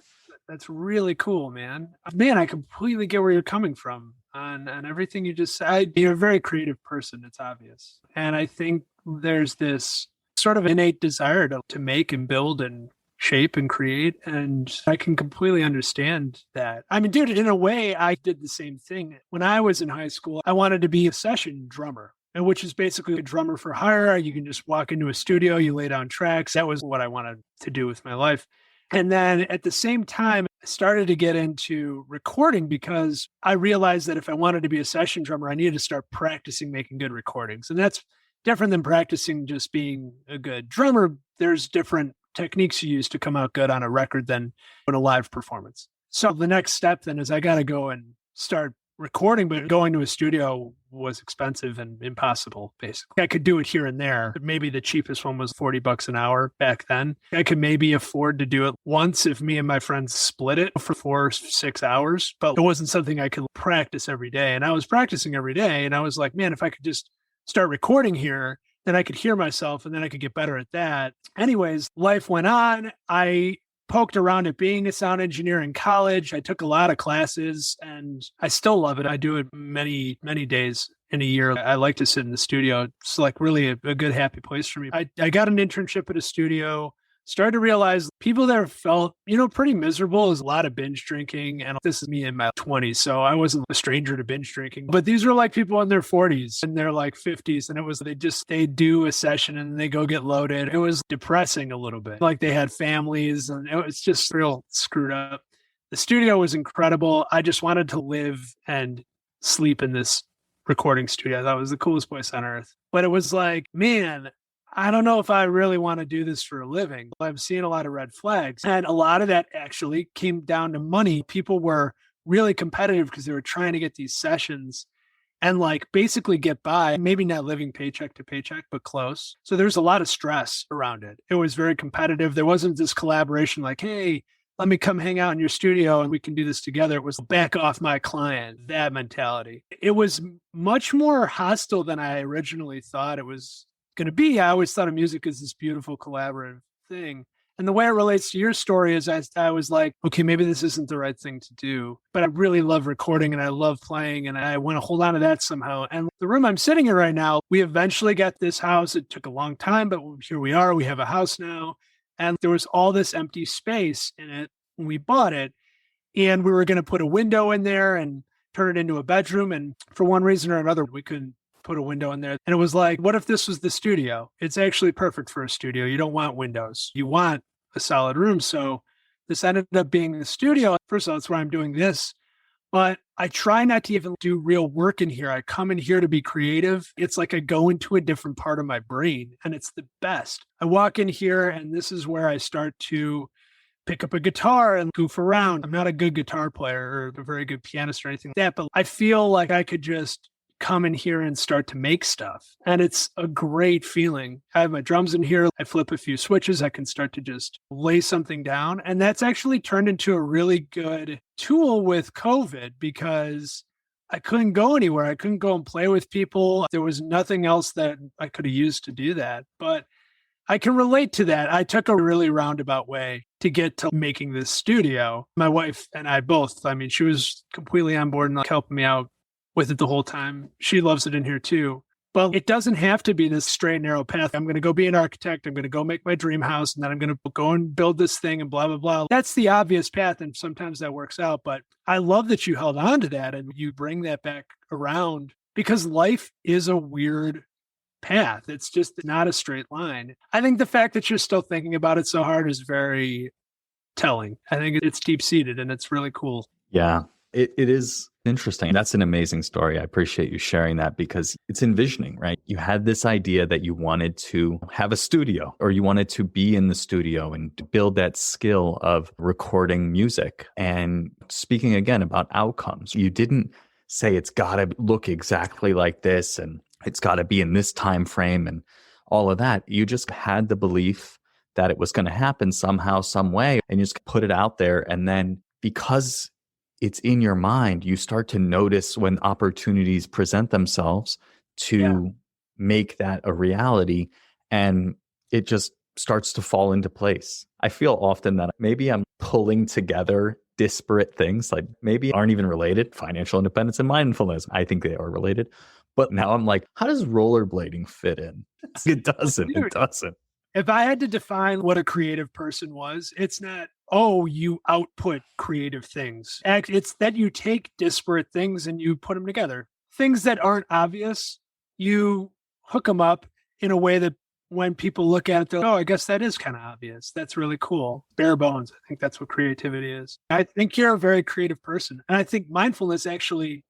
That's really cool, man. Man, I completely get where you're coming from on everything you just said. You're a very creative person. It's obvious. And I think there's this sort of innate desire to make and build and shape and create. And I can completely understand that. I mean, dude, in a way, I did the same thing. When I was in high school, I wanted to be a session drummer, and which is basically a drummer for hire. You can just walk into a studio, you lay down tracks. That was what I wanted to do with my life. And then at the same time, I started to get into recording because I realized that if I wanted to be a session drummer, I needed to start practicing making good recordings. And that's different than practicing just being a good drummer. There's different techniques you use to come out good on a record than in a live performance. So the next step then is I got to go and start recording, but going to a studio was expensive and impossible, basically. I could do it here and there. Maybe the cheapest one was $40 an hour back then. I could maybe afford to do it once if me and my friends split it for 4 or 6 hours, but it wasn't something I could practice every day. And I was practicing every day, and I was like, man, if I could just start recording here, then I could hear myself, and then I could get better at that. Anyways, life went on. I poked around at being a sound engineer in college. I took a lot of classes, and I still love it. I do it many, many days in a year. I like to sit in the studio. It's like really a good, happy place for me. I got an internship at a studio, started to realize people there felt, pretty miserable. There's a lot of binge drinking. And this is me in my 20s. So I wasn't a stranger to binge drinking. But these were like people in their 40s and their like 50s. And it was, they do a session and they go get loaded. It was depressing a little bit. Like they had families and it was just real screwed up. The studio was incredible. I just wanted to live and sleep in this recording studio. I thought it was the coolest place on earth. But it was like, man, I don't know if I really want to do this for a living. I'm seeing a lot of red flags. And a lot of that actually came down to money. People were really competitive because they were trying to get these sessions and like basically get by, maybe not living paycheck to paycheck, but close. So there's a lot of stress around it. It was very competitive. There wasn't this collaboration like, hey, let me come hang out in your studio and we can do this together. It was back off my client, that mentality. It was much more hostile than I originally thought it was going to be. I always thought of music as this beautiful collaborative thing. And the way it relates to your story is I was like, okay, maybe this isn't the right thing to do, but I really love recording and I love playing and I want to hold on to that somehow. And the room I'm sitting in right now, we eventually got this house. It took a long time, but here we are. We have a house now. And there was all this empty space in it when we bought it. And we were going to put a window in there and turn it into a bedroom. And for one reason or another, we couldn't put a window in there. And it was like, what if this was the studio? It's actually perfect for a studio. You don't want windows. You want a solid room. So this ended up being the studio. First of all, that's why I'm doing this. But I try not to even do real work in here. I come in here to be creative. It's like I go into a different part of my brain and it's the best. I walk in here and this is where I start to pick up a guitar and goof around. I'm not a good guitar player or a very good pianist or anything like that, but I feel like I could just come in here and start to make stuff. And it's a great feeling. I have my drums in here. I flip a few switches. I can start to just lay something down. And that's actually turned into a really good tool with COVID because I couldn't go anywhere. I couldn't go and play with people. There was nothing else that I could have used to do that. But I can relate to that. I took a really roundabout way to get to making this studio. My wife and I both, she was completely on board and like helping me out with it the whole time. She loves it in here too. But it doesn't have to be this straight and narrow path. I'm going to go be an architect. I'm going to go make my dream house. And then I'm going to go and build this thing and blah, blah, blah. That's the obvious path. And sometimes that works out. But I love that you held on to that and you bring that back around because life is a weird path. It's just not a straight line. I think the fact that you're still thinking about it so hard is very telling. I think it's deep-seated and it's really cool. Yeah, it is interesting. That's an amazing story. I appreciate you sharing that because it's envisioning, right? You had this idea that you wanted to have a studio or you wanted to be in the studio and to build that skill of recording music. And speaking again about outcomes, you didn't say it's got to look exactly like this and it's got to be in this time frame and all of that. You just had the belief that it was going to happen somehow, some way, and you just put it out there. And then because it's in your mind, you start to notice when opportunities present themselves to make that a reality, and it just starts to fall into place. I feel often that maybe I'm pulling together disparate things, like maybe aren't even related. Financial independence and mindfulness, I think they are related. But now I'm like, how does rollerblading fit in? It doesn't. Dude, it doesn't. If I had to define what a creative person was, it's not, oh, you output creative things. It's that you take disparate things and you put them together. Things that aren't obvious, you hook them up in a way that when people look at it, they're like, oh, I guess that is kind of obvious. That's really cool. Bare bones. I think that's what creativity is. I think you're a very creative person. And I think mindfulness actually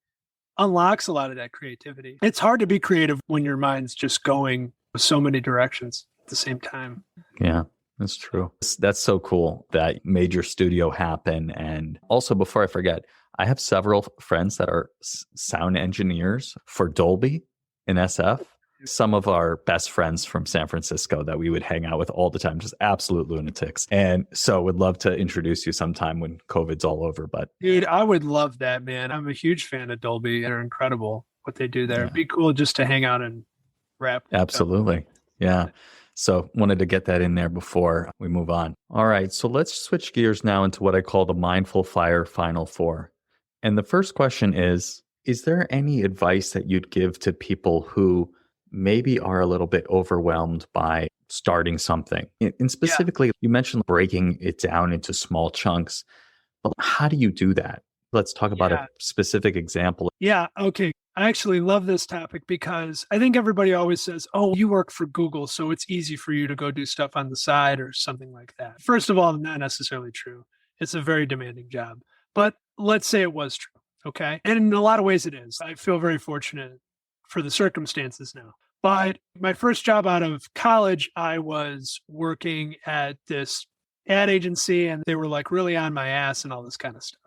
unlocks a lot of that creativity. It's hard to be creative when your mind's just going so many directions at the same time. Yeah, that's true. That's so cool that made your studio happen. And also, before I forget, I have several friends that are sound engineers for Dolby in SF. Some of our best friends from San Francisco that we would hang out with all the time, just absolute lunatics. And so would love to introduce you sometime when COVID's all over. But dude, I would love that, man. I'm a huge fan of Dolby. They're incredible what they do there. Yeah. It'd be cool just to hang out and rap. Absolutely. Yeah. So wanted to get that in there before we move on. All right. So let's switch gears now into what I call the Mindful Fire Final Four. And the first question is there any advice that you'd give to people who maybe are a little bit overwhelmed by starting something? And specifically, you mentioned breaking it down into small chunks, but how do you do that? Let's talk about a specific example. Yeah. Okay. I actually love this topic because I think everybody always says, oh, you work for Google, so it's easy for you to go do stuff on the side or something like that. First of all, not necessarily true. It's a very demanding job, but let's say it was true. Okay. And in a lot of ways it is. I feel very fortunate for the circumstances now. But my first job out of college, I was working at this ad agency and they were like really on my ass and all this kind of stuff.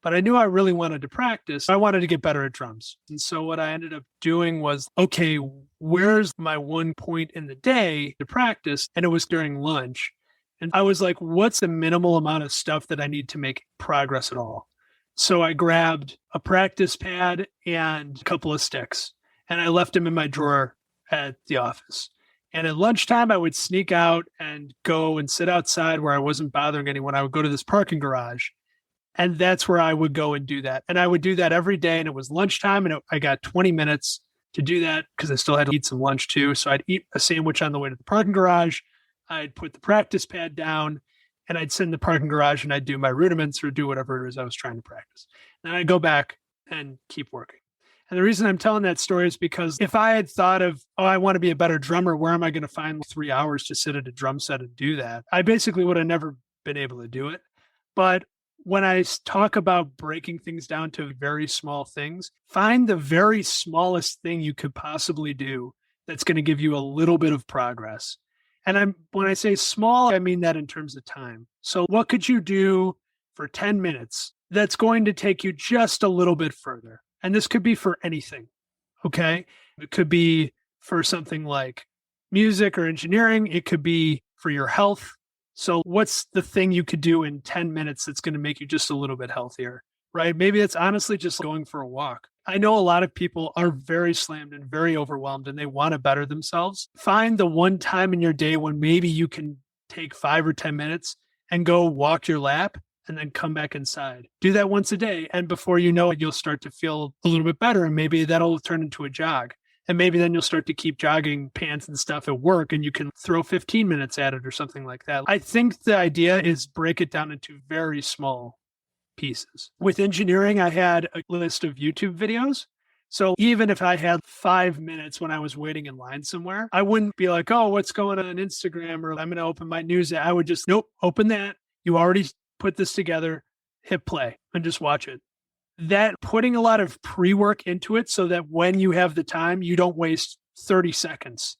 But I knew I really wanted to practice. I wanted to get better at drums. And so what I ended up doing was, okay, where's my one point in the day to practice? And it was during lunch. And I was like, what's the minimal amount of stuff that I need to make progress at all? So I grabbed a practice pad and a couple of sticks and I left them in my drawer at the office. And at lunchtime, I would sneak out and go and sit outside where I wasn't bothering anyone. I would go to this parking garage. And that's where I would go and do that. And I would do that every day. And it was lunchtime. And I got 20 minutes to do that because I still had to eat some lunch too. So I'd eat a sandwich on the way to the parking garage. I'd put the practice pad down and I'd sit in the parking garage and I'd do my rudiments or do whatever it is I was trying to practice. And I'd go back and keep working. And the reason I'm telling that story is because if I had thought of, oh, I want to be a better drummer, where am I going to find 3 hours to sit at a drum set and do that? I basically would have never been able to do it. But when I talk about breaking things down to very small things, find the very smallest thing you could possibly do that's going to give you a little bit of progress. And when I say small, I mean that in terms of time. So what could you do for 10 minutes that's going to take you just a little bit further? And this could be for anything, okay? It could be for something like music or engineering. It could be for your health. So what's the thing you could do in 10 minutes that's going to make you just a little bit healthier, right? Maybe it's honestly just going for a walk. I know a lot of people are very slammed and very overwhelmed and they want to better themselves. Find the one time in your day when maybe you can take 5 or 10 minutes and go walk your lap and then come back inside. Do that once a day. And before you know it, you'll start to feel a little bit better. And maybe that'll turn into a jog. And maybe then you'll start to keep jogging pants and stuff at work and you can throw 15 minutes at it or something like that. I think the idea is break it down into very small pieces. With engineering, I had a list of YouTube videos. So even if I had 5 minutes when I was waiting in line somewhere, I wouldn't be like, oh, what's going on Instagram? Or I'm going to open my news. I would just, nope, open that. You already put this together, hit play and just watch it. That putting a lot of pre-work into it so that when you have the time, you don't waste 30 seconds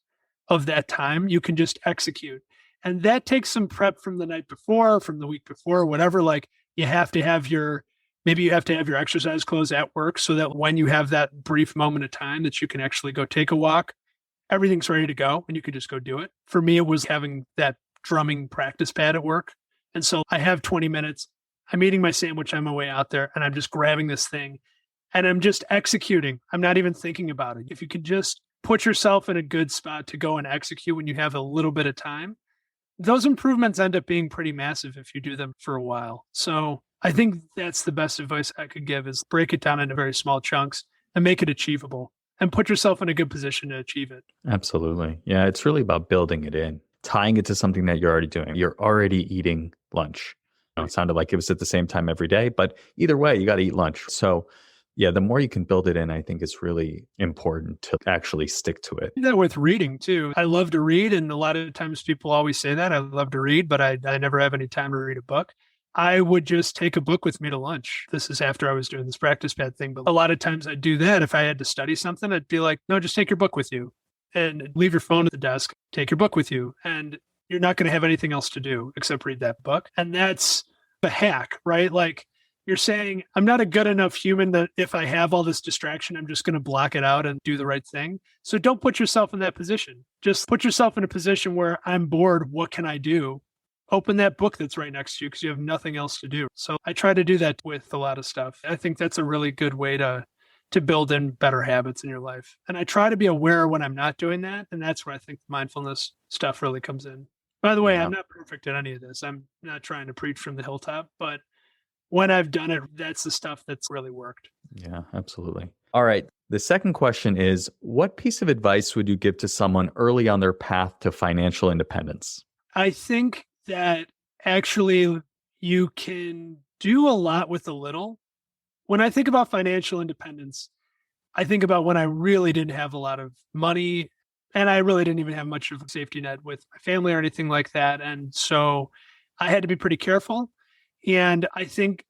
of that time. You can just execute. And that takes some prep from the night before, from the week before, whatever. Like you have to have maybe you have to have your exercise clothes at work so that when you have that brief moment of time that you can actually go take a walk, everything's ready to go and you can just go do it. For me, it was having that drumming practice pad at work. And so I have 20 minutes. I'm eating my sandwich on my way out there, and I'm just grabbing this thing and I'm just executing. I'm not even thinking about it. If you could just put yourself in a good spot to go and execute when you have a little bit of time, those improvements end up being pretty massive if you do them for a while. So I think that's the best advice I could give, is break it down into very small chunks and make it achievable and put yourself in a good position to achieve it. Absolutely. Yeah, it's really about building it in, tying it to something that you're already doing. You're already eating lunch. It sounded like it was at the same time every day, but either way, you got to eat lunch. So yeah, the more you can build it in, I think it's really important to actually stick to it. Do that with reading too. I love to read, and a lot of times people always say that. I love to read, but I never have any time to read a book. I would just take a book with me to lunch. This is after I was doing this practice pad thing, but a lot of times I'd do that. If I had to study something, I'd be like, no, just take your book with you and leave your phone at the desk, take your book with you. And you're not going to have anything else to do except read that book. And that's the hack, right? Like, you're saying, I'm not a good enough human that if I have all this distraction, I'm just going to block it out and do the right thing. So don't put yourself in that position. Just put yourself in a position where I'm bored. What can I do? Open that book that's right next to you because you have nothing else to do. So I try to do that with a lot of stuff. I think that's a really good way to build in better habits in your life. And I try to be aware when I'm not doing that. And that's where I think the mindfulness stuff really comes in. By the way, I'm not perfect at any of this. I'm not trying to preach from the hilltop, but when I've done it, that's the stuff that's really worked. Yeah, absolutely. All right. The second question is, what piece of advice would you give to someone early on their path to financial independence? I think that actually you can do a lot with a little. When I think about financial independence, I think about when I really didn't have a lot of money and I really didn't even have much of a safety net with my family or anything like that. And so I had to be pretty careful. And I think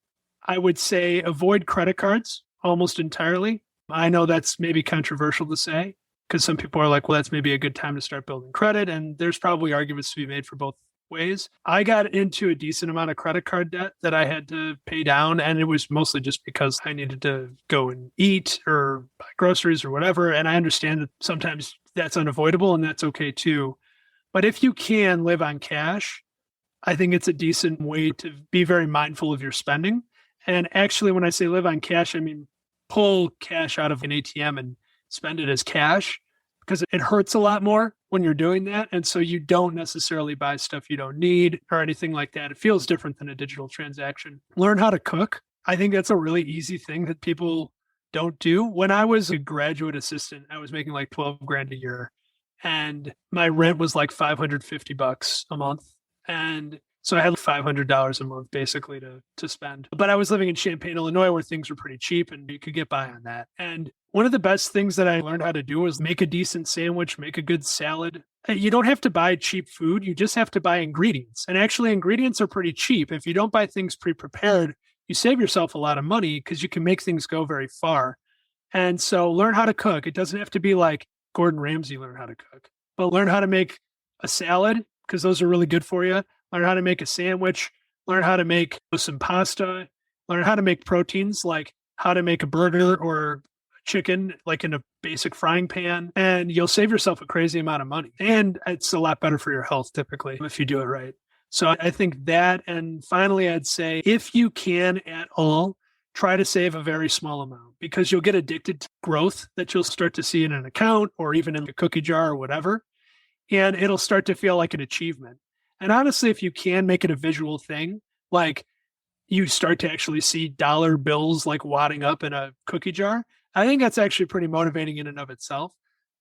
I would say avoid credit cards almost entirely. I know that's maybe controversial to say because some people are like, well, that's maybe a good time to start building credit. And there's probably arguments to be made for both ways. I got into a decent amount of credit card debt that I had to pay down. And it was mostly just because I needed to go and eat or buy groceries or whatever. And I understand that sometimes that's unavoidable and that's okay too. But if you can live on cash, I think it's a decent way to be very mindful of your spending. And actually, when I say live on cash, I mean pull cash out of an ATM and spend it as cash because it hurts a lot more when you're doing that. And so you don't necessarily buy stuff you don't need or anything like that. It feels different than a digital transaction. Learn how to cook. I think that's a really easy thing that people don't do. When I was a graduate assistant, I was making like 12 grand a year and my rent was like $550 a month. And so I had $500 a month basically to spend. But I was living in Champaign, Illinois, where things were pretty cheap and you could get by on that. And one of the best things that I learned how to do was make a decent sandwich, make a good salad. You don't have to buy cheap food. You just have to buy ingredients. And actually, ingredients are pretty cheap. If you don't buy things pre-prepared, you save yourself a lot of money because you can make things go very far. And so learn how to cook. It doesn't have to be like Gordon Ramsay learn how to cook, but learn how to make a salad because those are really good for you. Learn how to make a sandwich, learn how to make some pasta, learn how to make proteins, like how to make a burger or chicken, like in a basic frying pan, and you'll save yourself a crazy amount of money. And it's a lot better for your health, typically, if you do it right. So I think that, and finally, I'd say if you can at all, try to save a very small amount because you'll get addicted to growth that you'll start to see in an account or even in a cookie jar or whatever. And it'll start to feel like an achievement. And honestly, if you can make it a visual thing, like you start to actually see dollar bills like wadding up in a cookie jar, I think that's actually pretty motivating in and of itself.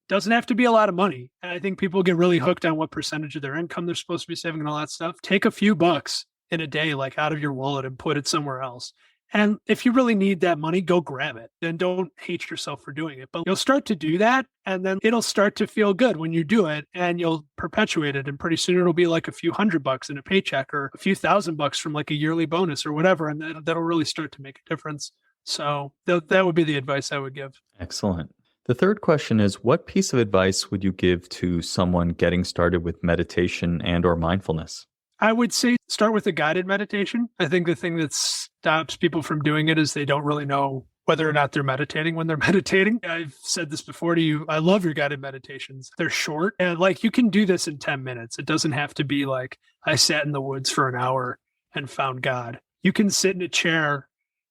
Doesn't have to be a lot of money. And I think people get really hooked on what percentage of their income they're supposed to be saving and all that stuff. Take a few bucks in a day, like out of your wallet and put it somewhere else. And if you really need that money, go grab it. Then don't hate yourself for doing it. But you'll start to do that, and then it'll start to feel good when you do it, and you'll perpetuate it. And pretty soon it'll be like a few $100 in a paycheck or a few $1,000 from like a yearly bonus or whatever. And that'll really start to make a difference. So that would be the advice I would give. Excellent. The third question is, what piece of advice would you give to someone getting started with meditation and or mindfulness? I would say start with a guided meditation. I think the thing that stops people from doing it is they don't really know whether or not they're meditating when they're meditating. I've said this before to you. I love your guided meditations. They're short and like you can do this in 10 minutes. It doesn't have to be like I sat in the woods for an hour and found God. You can sit in a chair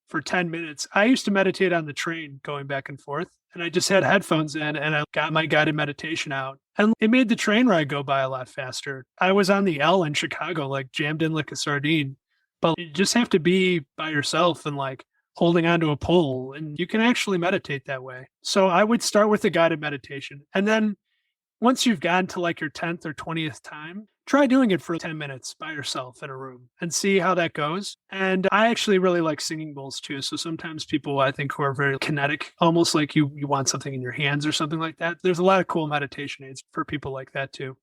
for 10 minutes. I used to meditate on the train going back and forth, and I just had headphones in and I got my guided meditation out. And it made the train ride go by a lot faster. I was on the L in Chicago, like jammed in like a sardine. But you just have to be by yourself and like holding onto a pole, and you can actually meditate that way. So I would start with a guided meditation. And then once you've gotten to like your 10th or 20th time, try doing it for 10 minutes by yourself in a room and see how that goes. And I actually really like singing bowls too. So sometimes people, I think, who are very kinetic, almost like you want something in your hands or something like that. There's a lot of cool meditation aids for people like that too.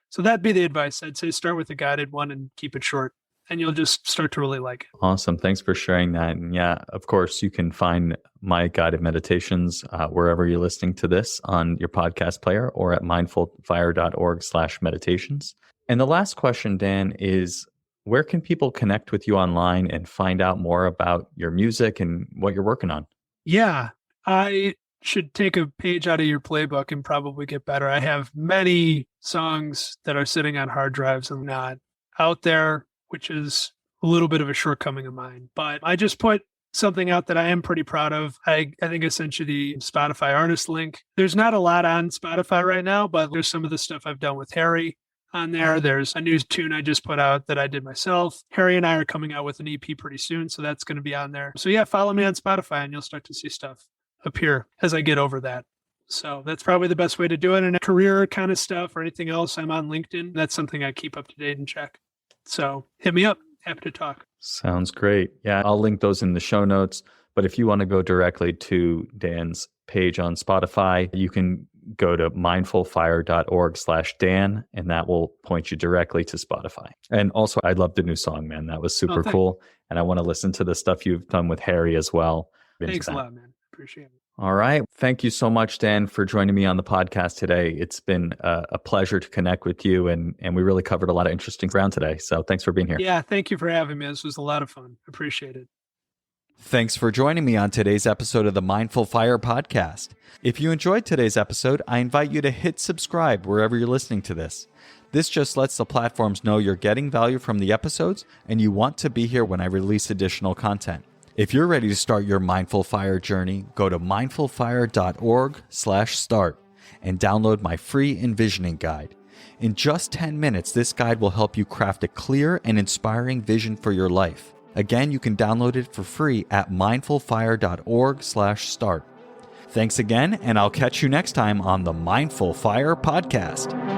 So that'd be the advice. I'd say start with a guided one and keep it short, and you'll just start to really like it. Awesome. Thanks for sharing that. And yeah, of course, you can find my guided meditations wherever you're listening to this on your podcast player or at mindfulfire.org/meditations. And the last question, Dan, is where can people connect with you online and find out more about your music and what you're working on? Yeah, I should take a page out of your playbook and probably get better. I have many songs that are sitting on hard drives and not out there, which is a little bit of a shortcoming of mine. But I just put something out that I am pretty proud of. I think I sent you the Spotify artist link. There's not a lot on Spotify right now, but there's some of the stuff I've done with Harry on there. There's a new tune I just put out that I did myself. Harry and I are coming out with an EP pretty soon, so that's going to be on there. So yeah, follow me on Spotify and you'll start to see stuff appear as I get over that. So that's probably the best way to do it. And career kind of stuff or anything else, I'm on LinkedIn. That's something I keep up to date and check. So hit me up. Happy to talk. Sounds great. Yeah, I'll link those in the show notes. But if you want to go directly to Dan's page on Spotify, you can go to mindfulfire.org/Dan, and that will point you directly to Spotify. And also, I loved the new song, man. That was super cool. And I want to listen to the stuff you've done with Harry as well. Thanks a lot, man. Appreciate it. All right. Thank you so much, Dan, for joining me on the podcast today. It's been a pleasure to connect with you, and we really covered a lot of interesting ground today. So thanks for being here. Yeah, thank you for having me. This was a lot of fun. Appreciate it. Thanks for joining me on today's episode of the Mindful Fire podcast. If you enjoyed today's episode, I invite you to hit subscribe wherever you're listening to this. This just lets the platforms know you're getting value from the episodes and you want to be here when I release additional content. If you're ready to start your Mindful Fire journey, go to mindfulfire.org/start and download my free envisioning guide. In just 10 minutes, this guide will help you craft a clear and inspiring vision for your life. Again, you can download it for free at mindfulfire.org/start. Thanks again, and I'll catch you next time on the Mindful Fire podcast.